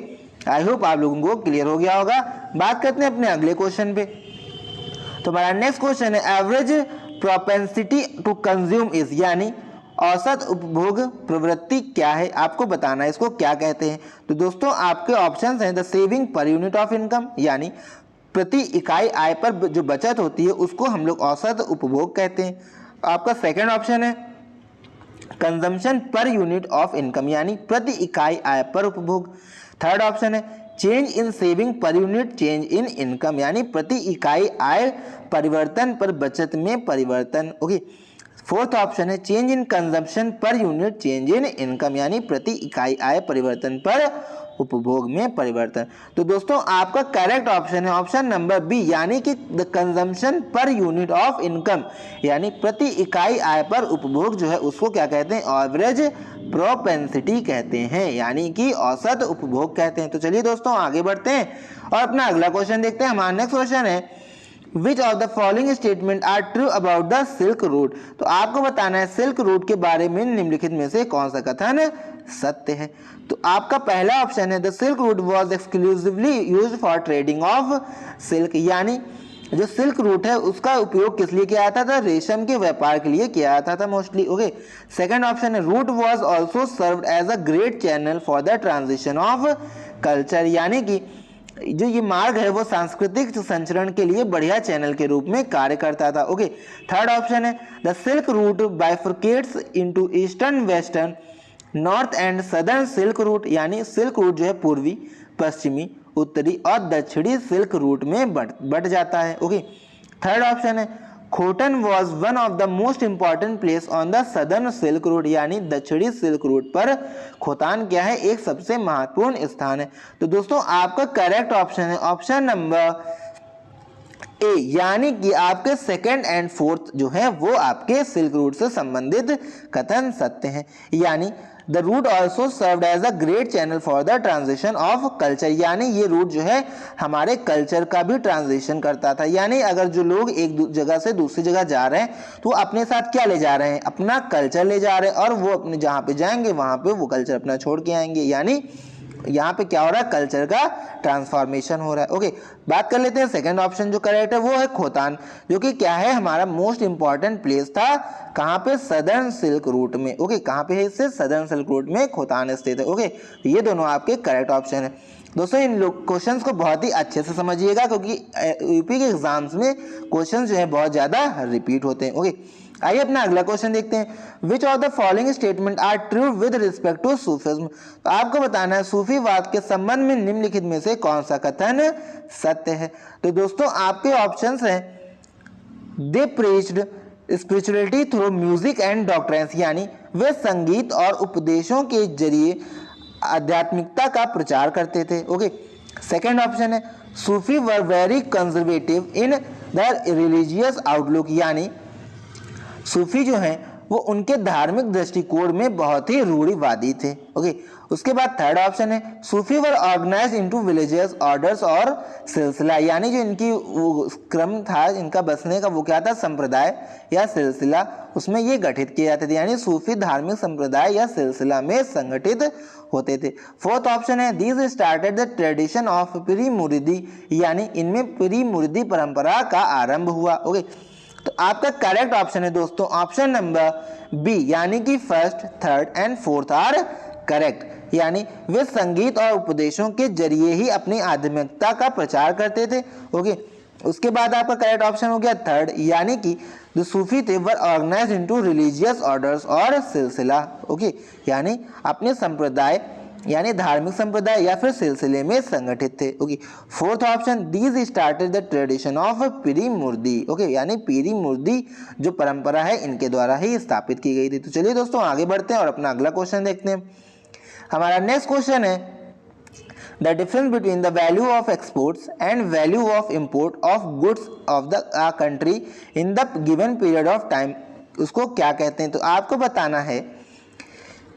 आई होप आप लोगों को क्लियर हो गया होगा। बात करते हैं अपने अगले क्वेश्चन पे। तो हमारा नेक्स्ट क्वेश्चन है average propensity to consume is, यानी औसत उपभोग प्रवृत्ति क्या है, आपको बताना है इसको क्या कहते हैं। तो दोस्तों आपके ऑप्शंस हैं the saving per unit of income, यानी प्रति इकाई आय पर जो बचत होती है उसको हम लोग औसत उपभोग कहते हैं। आपका सेकंड ऑप्शन है consumption per unit of income, यानी प्रति इकाई आय पर उपभोग। थर्ड ऑप्शन है change in saving per unit change in income, यानी प्रति इकाई आय परिवर्तन पर बचत में परिवर्तन। ओके, फोर्थ ऑप्शन है change in consumption per unit change in income, यानी प्रति इकाई आय परिवर्तन पर उपभोग में परिवर्तन। तो दोस्तों आपका करेक्ट ऑप्शन है ऑप्शन नंबर बी, यानी कि the consumption per unit of income, यानी प्रति इकाई आय पर उपभोग जो है उसको क्या कहते हैं, एवरेज प्रोपेंसिटी कहते हैं, यानी कि औसत उपभोग कहते हैं। तो चलिए दोस्तों आगे बढ़ते हैं और अपना अगला क्वेश्चन देखते हैं। हमारा नेक्स्ट क्वेश्चन है Which of the following statement are true about the Silk Route। तो आपको बताना है सिल्क रूट के बारे में निम्नलिखित में से कौन सा कथन सत्य है। तो आपका पहला ऑप्शन है the silk root was exclusively used for trading of silk, यानी जो सिल्क रूट है उसका उपयोग किस लिए किया जाता था, रेशम के व्यापार के लिए किया जाता था मोस्टली। ओके, सेकंड ऑप्शन है route was also served as a great channel for the transition of culture, यानी कि जो ये मार्ग है वो सांस्कृतिक संचरण के लिए बढ़िया चैनल के रूप में कार्य करता था। ओके, थर्ड ऑप्शन है the silk route bifurcates into eastern, western, north and southern silk route, यानी सिल्क रूट जो है पूर्वी, पश्चिमी, उत्तरी और दक्षिणी सिल्क रूट में बट जाता है। ओके, थर्ड ऑप्शन है Khotan was one of the most important place on the southern silk route, यानी दक्षिणी सिल्क रूट पर खोतान क्या है, एक सबसे महत्वपूर्ण स्थान है। तो दोस्तों आपका करेक्ट ऑप्शन है ऑप्शन नंबर ए, यानी कि आपके सेकंड एंड फोर्थ जो है वो आपके सिल्क रूट से संबंधित कथन सत्य हैं, यानी the route also served as a great channel for the transition of culture, यानी ये रूट जो है हमारे कल्चर का भी ट्रांजिशन करता था, यानी अगर जो लोग एक जगह से दूसरी जगह जा रहे हैं तो अपने साथ क्या ले जा रहे हैं, अपना कल्चर ले जा रहे हैं, और वो अपने जहाँ पे जाएंगे वहाँ पे वो कल्चर अपना छोड़ के आएंगे, यानी यहाँ पे क्या हो रहा है, कल्चर का ट्रांसफॉर्मेशन हो रहा है। ओके, बात कर लेते हैं सेकंड ऑप्शन जो करेक्ट है वो है खोतान, जो कि क्या है हमारा मोस्ट इंपॉर्टेंट प्लेस था, कहाँ पे, सदर्न सिल्क रूट में। ओके, कहाँ पे है इससे, सदर्न सिल्क रूट में खोतान स्थित है। ओके, ये दोनों आपके करेक्ट ऑप्शन है। दोस्तों इन लोग क्वेश्चंस को बहुत ही अच्छे से समझिएगा, क्योंकि यूपी के एग्जाम्स में क्वेश्चंस जो है बहुत ज़्यादा रिपीट होते हैं। ओके, आइए अपना अगला क्वेश्चन देखते हैं। Which of the following statement are true with respect to Sufism. तो आपको बताना है सूफीवाद के संबंध में निम्नलिखित में से कौन सा कथन सत्य है। तो दोस्तों आपके ऑप्शंस हैं, they preached spirituality through music and doctrines, यानी वे संगीत और उपदेशों के जरिए आध्यात्मिकता का प्रचार करते थे। ओके, सेकेंड ऑप्शन है sufi were very conservative in the religious outlook, यानी सूफी जो हैं वो उनके धार्मिक दृष्टिकोण में बहुत ही रूढ़िवादी थे। ओके, उसके बाद थर्ड ऑप्शन है सूफी वर ऑर्गेनाइज इनटू विलेजेस ऑर्डर्स और सिलसिला, यानी जो इनकी वो क्रम था इनका बसने का वो क्या था, संप्रदाय या सिलसिला, उसमें ये गठित किए जाते थे, यानी सूफी धार्मिक संप्रदाय या सिलसिला में संगठित होते थे। फोर्थ ऑप्शन है these started the tradition of piri muridi, यानी इनमें पीरी मुरीदी परंपरा का आरंभ हुआ। ओके, तो आपका करेक्ट ऑप्शन है दोस्तों ऑप्शन नंबर बी, यानी कि first, third and fourth are correct, यानी वे संगीत और उपदेशों के जरिए ही अपनी आध्यात्मिकता का प्रचार करते थे। ओके, उसके बाद आपका करेक्ट ऑप्शन हो गया थर्ड, यानी कि जो सूफी थे वर ऑर्गेनाइज इनटू रिलीजियस ऑर्डर्स और सिलसिला। ओके, यानी अपने संप्रदाय यानी धार्मिक संप्रदाय या फिर सिलसिले में संगठित थे। Okay, fourth option these started the tradition of piri muridi. Okay, यानी पीरी मुर्दी जो परंपरा है इनके द्वारा ही स्थापित की गई थी। तो चलिए दोस्तों आगे बढ़ते हैं और अपना अगला क्वेश्चन देखते हैं। हमारा नेक्स्ट क्वेश्चन है the difference between the value of exports and value of import of goods of the country in the given period of time, उसको क्या कहते हैं। तो आपको बताना है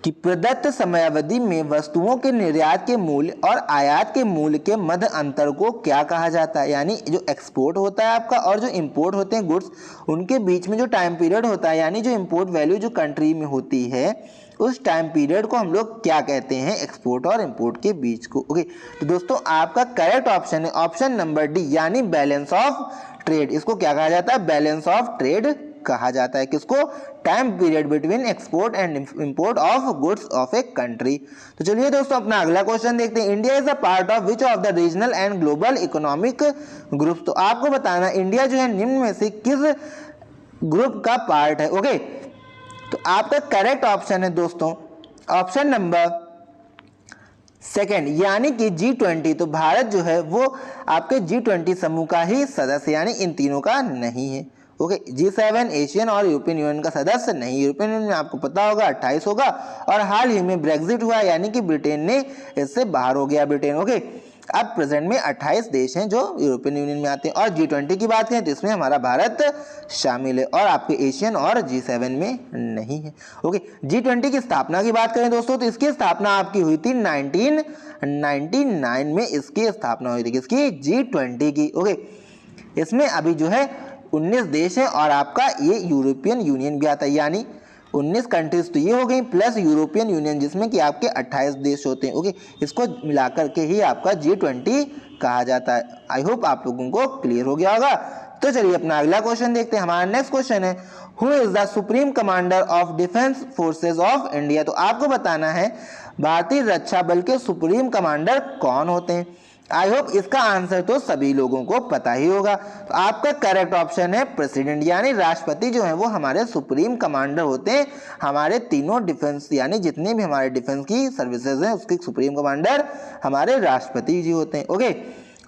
कि प्रदत्त समयावधि में वस्तुओं के निर्यात के मूल्य और आयात के मूल्य के मध्य अंतर को क्या कहा जाता है, यानी जो एक्सपोर्ट होता है आपका और जो इंपोर्ट होते हैं गुड्स, उनके बीच में जो टाइम पीरियड होता है, यानी जो इंपोर्ट वैल्यू जो कंट्री में होती है उस टाइम पीरियड को हम लोग क्या कहते हैं, एक्सपोर्ट और इंपोर्ट के बीच को। ओके, तो दोस्तों आपका करेक्ट ऑप्शन है ऑप्शन नंबर डी, यानी बैलेंस ऑफ ट्रेड। इसको क्या कहा जाता है, बैलेंस ऑफ ट्रेड कहा जाता है। किसको, time period between export and import of goods of a country. तो चलिए दोस्तों अपना अगला क्वेश्चन देखते हैं। India is a part of which of the regional and global economic groups. तो आपको बताना इंडिया जो है निम्न में से किस ग्रुप का पार्ट है। ओके, तो आपका करेक्ट ऑप्शन है दोस्तों ऑप्शन नंबर सेकेंड, यानी कि G20। तो भारत जो है वो आपके G20 समूह का ही सदस्य, यानी इन तीनों का नहीं है। ओके, G7 एशियन और यूरोपियन यूनियन का सदस्य नहीं। यूरोपियन यूनियन में आपको पता होगा 28 होगा और हाल ही में ब्रेक्जिट हुआ, यानी कि ब्रिटेन ने इससे बाहर हो गया ब्रिटेन। ओके, अब प्रेजेंट में 28 देश हैं जो यूरोपियन यूनियन में आते हैं। और G20 की बात करें तो इसमें हमारा भारत शामिल है और आपके एशियन और G7 में नहीं है। ओके, G20 की स्थापना की बात करें दोस्तों तो इसकी स्थापना आपकी हुई थी 1999 में इसकी स्थापना हुई थी। किसकी, G20 की। ओके, इसमें अभी जो है 19 देश हैं और आपका ये यूरोपियन यूनियन भी आता है, यानी 19 कंट्रीज तो ये हो गई प्लस यूरोपियन यूनियन जिसमें कि आपके 28 देश होते हैं। ओके, इसको मिलाकर के ही आपका G20 कहा जाता है। आई होप आप लोगों को क्लियर हो गया होगा। तो चलिए अपना अगला क्वेश्चन देखते हैं। हमारा नेक्स्ट क्वेश्चन है who is the supreme commander of defence forces of India. तो आपको बताना है भारतीय रक्षा बल के सुप्रीम कमांडर कौन होते हैं। आई होप इसका आंसर तो सभी लोगों को पता ही होगा। तो आपका करेक्ट ऑप्शन है प्रेसिडेंट, यानी राष्ट्रपति जो है वो हमारे सुप्रीम कमांडर होते हैं। हमारे तीनों डिफेंस यानी जितने भी हमारे डिफेंस की सर्विसेज हैं उसके सुप्रीम कमांडर हमारे राष्ट्रपति जी होते हैं। ओके,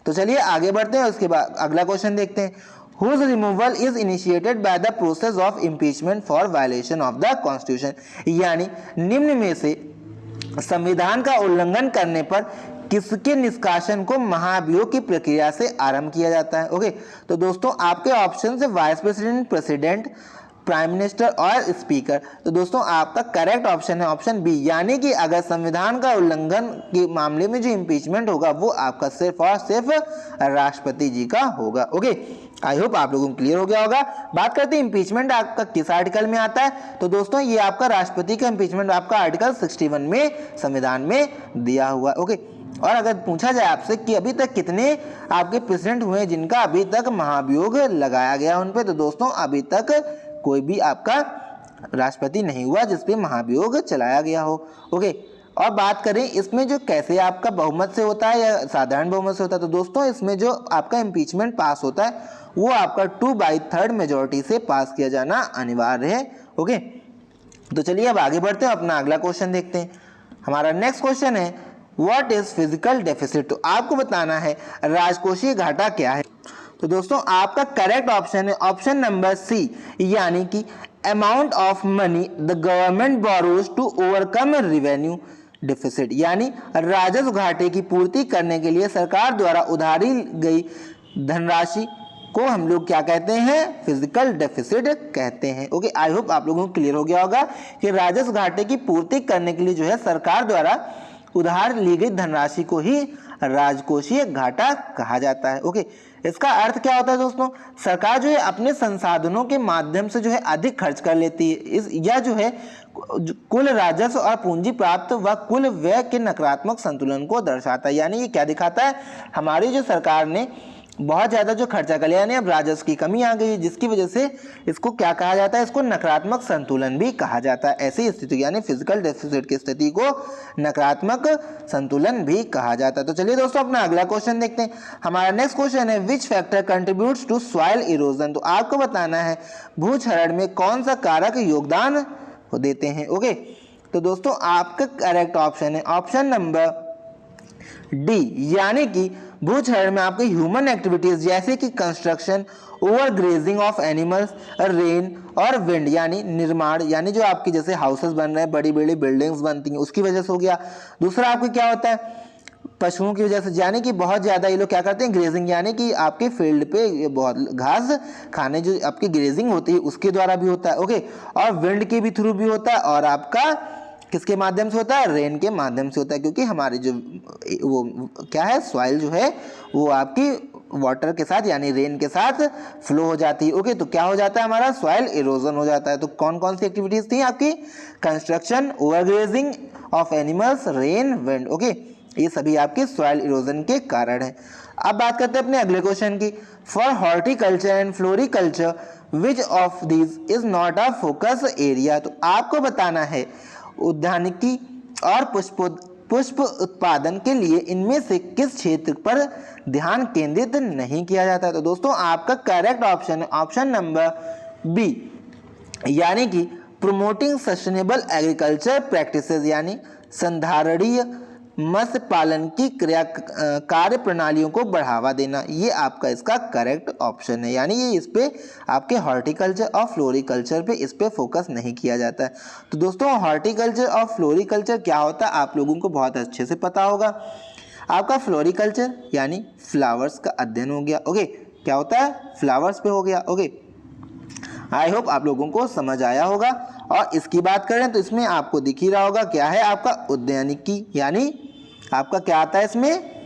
तो चलिए आगे बढ़ते हैं। उसके बाद अगला क्वेश्चन देखते हैं। Whose removal is initiated by the process of impeachment for violation of the constitution, यानी निम्न में से संविधान का उल्लंघन करने पर किसके निष्कासन को महाभियोग की प्रक्रिया से आरंभ किया जाता है। ओके, तो दोस्तों आपके ऑप्शन है vice president, president, prime minister और स्पीकर। तो दोस्तों आपका करेक्ट ऑप्शन है ऑप्शन बी, यानी कि अगर संविधान का उल्लंघन के मामले में जो इम्पीचमेंट होगा वो आपका सिर्फ और सिर्फ राष्ट्रपति जी का होगा। ओके, आई होप आप लोगों को क्लियर हो गया होगा। बात करते हैं इम्पीचमेंट आपका किस आर्टिकल में आता है। तो दोस्तों ये आपका राष्ट्रपति का इम्पीचमेंट आपका आर्टिकल 61 में संविधान में दिया हुआ है। ओके, और अगर पूछा जाए आपसे कि अभी तक कितने आपके प्रेसिडेंट हुए जिनका अभी तक महाभियोग लगाया गया उन पे, तो दोस्तों अभी तक कोई भी आपका राष्ट्रपति नहीं हुआ जिसपे महाभियोग चलाया गया हो। ओके, और बात करें इसमें जो कैसे आपका बहुमत से होता है या साधारण बहुमत से होता है, तो दोस्तों इसमें जो आपका इम्पीचमेंट पास होता है वो आपका 2/3 मेजोरिटी से पास किया जाना अनिवार्य है। ओके, तो चलिए अब आगे बढ़ते हैं, अपना अगला क्वेश्चन देखते हैं। हमारा नेक्स्ट क्वेश्चन है व्हाट इज फिजिकल डेफिसिट। तो आपको बताना है राजकोषीय घाटा क्या है। तो दोस्तों आपका करेक्ट ऑप्शन है ऑप्शन नंबर सी, यानी कि amount of money the government borrows to overcome revenue deficit, यानी राजस्व घाटे की पूर्ति करने के लिए सरकार द्वारा उधारी गई धनराशि को हम लोग क्या कहते हैं, फिजिकल डेफिसिट कहते हैं। ओके, आई होप आप लोगों को क्लियर हो गया होगा कि राजस्व घाटे की पूर्ति करने के लिए जो है सरकार द्वारा उधार ली गई धनराशि को ही राजकोषीय घाटा कहा जाता है। ओके, इसका अर्थ क्या होता है दोस्तों, सरकार जो है अपने संसाधनों के माध्यम से जो है अधिक खर्च कर लेती है, इस या जो है कुल राजस्व और पूंजी प्राप्त व कुल व्यय के नकारात्मक संतुलन को दर्शाता है। यानी ये क्या दिखाता है, हमारी जो सरकार ने बहुत ज़्यादा जो खर्चा कर लिया, यानी अब राजस्व की कमी आ गई है, जिसकी वजह से इसको क्या कहा जाता है, इसको नकारात्मक संतुलन भी कहा जाता है। ऐसी स्थिति यानी फिजिकल डेफिसिट की स्थिति को नकारात्मक संतुलन भी कहा जाता है। तो चलिए दोस्तों अपना अगला क्वेश्चन देखते हैं। हमारा नेक्स्ट क्वेश्चन है which factor contributes to soil erosion. तो आपको बताना है भूक्षरण में कौन सा कारक योगदान देते हैं। ओके, तो दोस्तों आपका करेक्ट ऑप्शन है ऑप्शन नंबर डी, यानी कि भूक्षरण में आपके ह्यूमन एक्टिविटीज जैसे कि construction, over grazing of animals, rain और विंड, यानी निर्माण, यानी जो आपकी जैसे हाउसेस बन रहे हैं, बड़ी बड़ी बिल्डिंग्स बनती हैं, उसकी वजह से हो गया। दूसरा आपको क्या होता है, पशुओं की वजह से, यानी कि बहुत ज़्यादा ये लोग क्या करते हैं, ग्रेजिंग, यानी कि आपके फील्ड पे बहुत घास खाने जो आपकी ग्रेजिंग होती है उसके द्वारा भी होता है। ओके, और विंड के भी थ्रू भी होता है, और आपका किसके माध्यम से होता है, रेन के माध्यम से होता है, क्योंकि हमारी जो वो क्या है, सॉइल जो है वो आपकी वाटर के साथ यानी रेन के साथ फ्लो हो जाती है। ओके, तो क्या हो जाता है, हमारा सॉइल इरोजन हो जाता है। तो कौन कौन सी एक्टिविटीज थी आपकी, construction, overgrazing of animals, rain, wind. Okay, ये सभी आपके सॉइल इरोजन के कारण है। अब बात करते हैं अपने अगले क्वेश्चन की। For horticulture and floriculture which of these is not a focus area. तो आपको बताना है उद्यानिकी और पुष्प उत्पादन के लिए इनमें से किस क्षेत्र पर ध्यान केंद्रित नहीं किया जाता है। तो दोस्तों आपका करेक्ट ऑप्शन है ऑप्शन नंबर बी, यानी कि प्रोमोटिंग सस्टेनेबल एग्रीकल्चर प्रैक्टिसेस, यानी संधारणीय मत्स्य पालन की कार्य प्रणालियों को बढ़ावा देना, ये आपका इसका करेक्ट ऑप्शन है। यानी ये इस पे आपके हॉर्टिकल्चर और फ्लोरिकल्चर पे इस पे फोकस नहीं किया जाता है। तो दोस्तों हॉर्टिकल्चर और फ्लोरिकल्चर क्या होता है आप लोगों को बहुत अच्छे से पता होगा। आपका फ्लोरिकल्चर यानी फ्लावर्स का अध्ययन हो गया। ओके, क्या होता है, फ्लावर्स पे हो गया। ओके, आई होप आप लोगों को समझ आया होगा। और इसकी बात करें तो इसमें आपको दिख ही रहा होगा क्या है आपका उद्यानिकी, यानी आपका क्या आता है इसमें,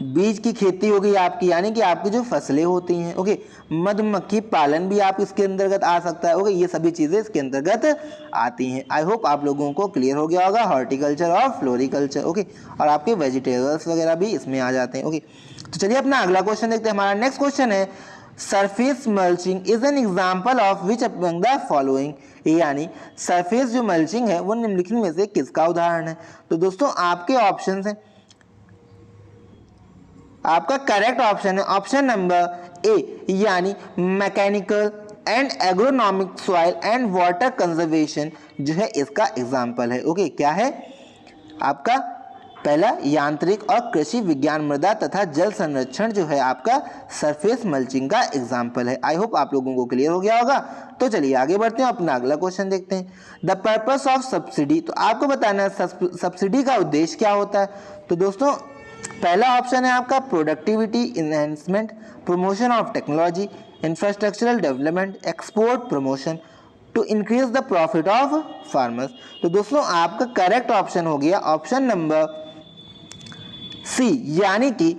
बीज की खेती होगी आपकी, यानी कि आपकी जो फसलें होती हैं। ओके, मधुमक्खी पालन भी आप इसके अंतर्गत आ सकता है। ओके, ये सभी चीज़ें इसके अंतर्गत आती हैं। आई होप आप लोगों को क्लियर हो गया होगा हॉर्टिकल्चर और फ्लोरिकल्चर। ओके, और आपके वेजिटेबल्स वगैरह भी इसमें आ जाते हैं। ओके, तो चलिए अपना अगला क्वेश्चन देखते हैं। हमारा नेक्स्ट क्वेश्चन है surface mulching is an example of which among the following, यानी सरफेस जो मल्चिंग है वो निम्नलिखित में से किसका उदाहरण है। तो दोस्तों आपके ऑप्शन हैं, आपका करेक्ट ऑप्शन है ऑप्शन नंबर ए, यानी mechanical and agronomic soil and water conservation जो है इसका एग्जाम्पल है। ओके, क्या है आपका पहला यांत्रिक और कृषि विज्ञान मृदा तथा जल संरक्षण जो है आपका सरफेस मल्चिंग का एग्जाम्पल है। आई होप आप लोगों को क्लियर हो गया होगा। तो चलिए आगे बढ़ते हैं, अपना अगला क्वेश्चन देखते हैं। The purpose of subsidy. तो आपको बताना है सब्सिडी का उद्देश्य क्या होता है। तो दोस्तों पहला ऑप्शन है आपका productivity enhancement, promotion of technology, infrastructural development, export promotion to increase the profit of farmers. तो दोस्तों आपका करेक्ट ऑप्शन हो गया ऑप्शन नंबर सी, यानी कि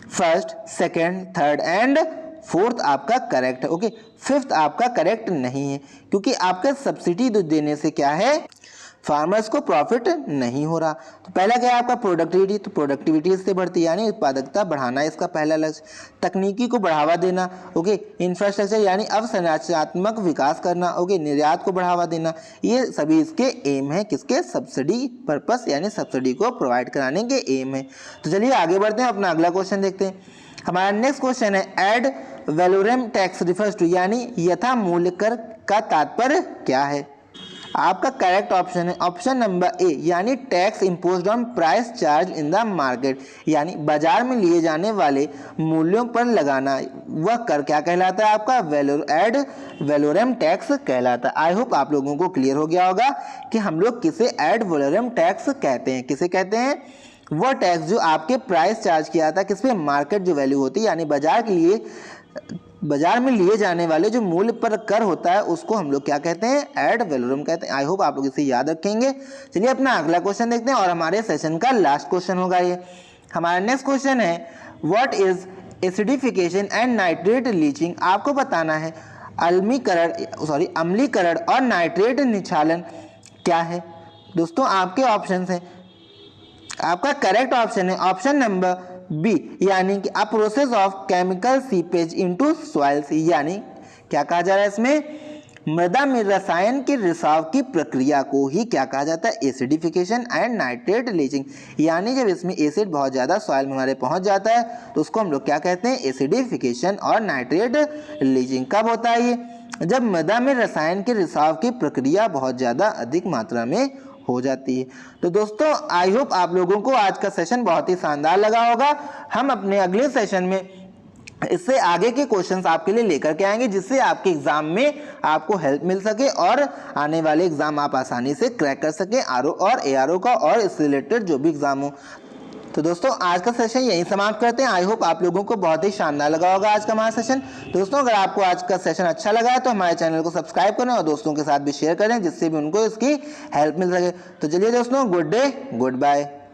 first, second, third and fourth आपका करेक्ट है। ओके, फिफ्थ आपका करेक्ट नहीं है, क्योंकि आपका सब्सिडी देने से क्या है, फार्मर्स को प्रॉफिट नहीं हो रहा। तो पहला क्या है आपका प्रोडक्टिविटी, तो प्रोडक्टिविटी इससे बढ़ती है यानी उत्पादकता बढ़ाना इसका पहला लक्ष्य। तकनीकी को बढ़ावा देना, ओके। इंफ्रास्ट्रक्चर यानी अवसंरचनात्मक विकास करना, ओके। निर्यात को बढ़ावा देना, ये सभी इसके एम है, किसके, सब्सिडी पर्पस यानी सब्सिडी को प्रोवाइड कराने के एम है। तो चलिए आगे बढ़ते हैं, अपना अगला क्वेश्चन देखते हैं। हमारा नेक्स्ट क्वेश्चन है ad valorem tax refers to, यानी यथा मूल्य कर का तात्पर्य क्या है। आपका करेक्ट ऑप्शन है ऑप्शन नंबर ए, यानी tax imposed on price charge in the market, यानी बाजार में लिए जाने वाले मूल्यों पर लगाना वह कर क्या कहलाता है आपका, एड वैलोरम टैक्स कहलाता है। आई होप आप लोगों को क्लियर हो गया होगा कि हम लोग किसे एड वैलोरम टैक्स कहते हैं। किसे कहते हैं, वह टैक्स जो आपके प्राइस चार्ज किया था किस पे, मार्केट जो वैल्यू होती है यानी बाजार में लिए जाने वाले जो मूल्य पर कर होता है उसको हम लोग क्या कहते हैं, एड वैलोरम कहते हैं। आई होप आप लोग इसे याद रखेंगे। चलिए अपना अगला क्वेश्चन देखते हैं और हमारे सेशन का लास्ट क्वेश्चन होगा ये। हमारा नेक्स्ट क्वेश्चन है what is acidification and nitrate leaching. आपको बताना है अम्लीकरण और नाइट्रेट निक्षालन क्या है। दोस्तों आपके ऑप्शन हैं, आपका करेक्ट ऑप्शन है ऑप्शन नंबर बी, यानी कि a process of chemical seepage into soils, यानी क्या कहा जा रहा है इसमें, मृदा में रसायन के रिसाव की प्रक्रिया को ही क्या कहा जाता है, एसिडिफिकेशन एंड नाइट्रेट लीचिंग, यानी जब इसमें एसिड बहुत ज़्यादा सॉइल में हमारे पहुंच जाता है तो उसको हम लोग क्या कहते हैं, एसिडिफिकेशन और नाइट्रेट लीचिंग। कब होता है ये, जब मृदा में रसायन के रिसाव की प्रक्रिया बहुत ज़्यादा अधिक मात्रा में हो जाती है। तो दोस्तों आई होप आप लोगों को आज का सेशन बहुत ही शानदार लगा होगा। हम अपने अगले सेशन में इससे आगे के क्वेश्चंस आपके लिए लेकर के आएंगे जिससे आपके एग्जाम में आपको हेल्प मिल सके और आने वाले एग्जाम आप आसानी से क्रैक कर सके, आरओ और एआरओ का और इससे रिलेटेड जो भी एग्जाम हो। तो दोस्तों आज का सेशन यहीं समाप्त करते हैं। आई होप आप लोगों को बहुत ही शानदार लगा होगा आज का हमारा सेशन। दोस्तों अगर आपको आज का सेशन अच्छा लगा है तो हमारे चैनल को सब्सक्राइब करें और दोस्तों के साथ भी शेयर करें जिससे भी उनको इसकी हेल्प मिल सके। तो चलिए दोस्तों, गुड डे, गुड बाय।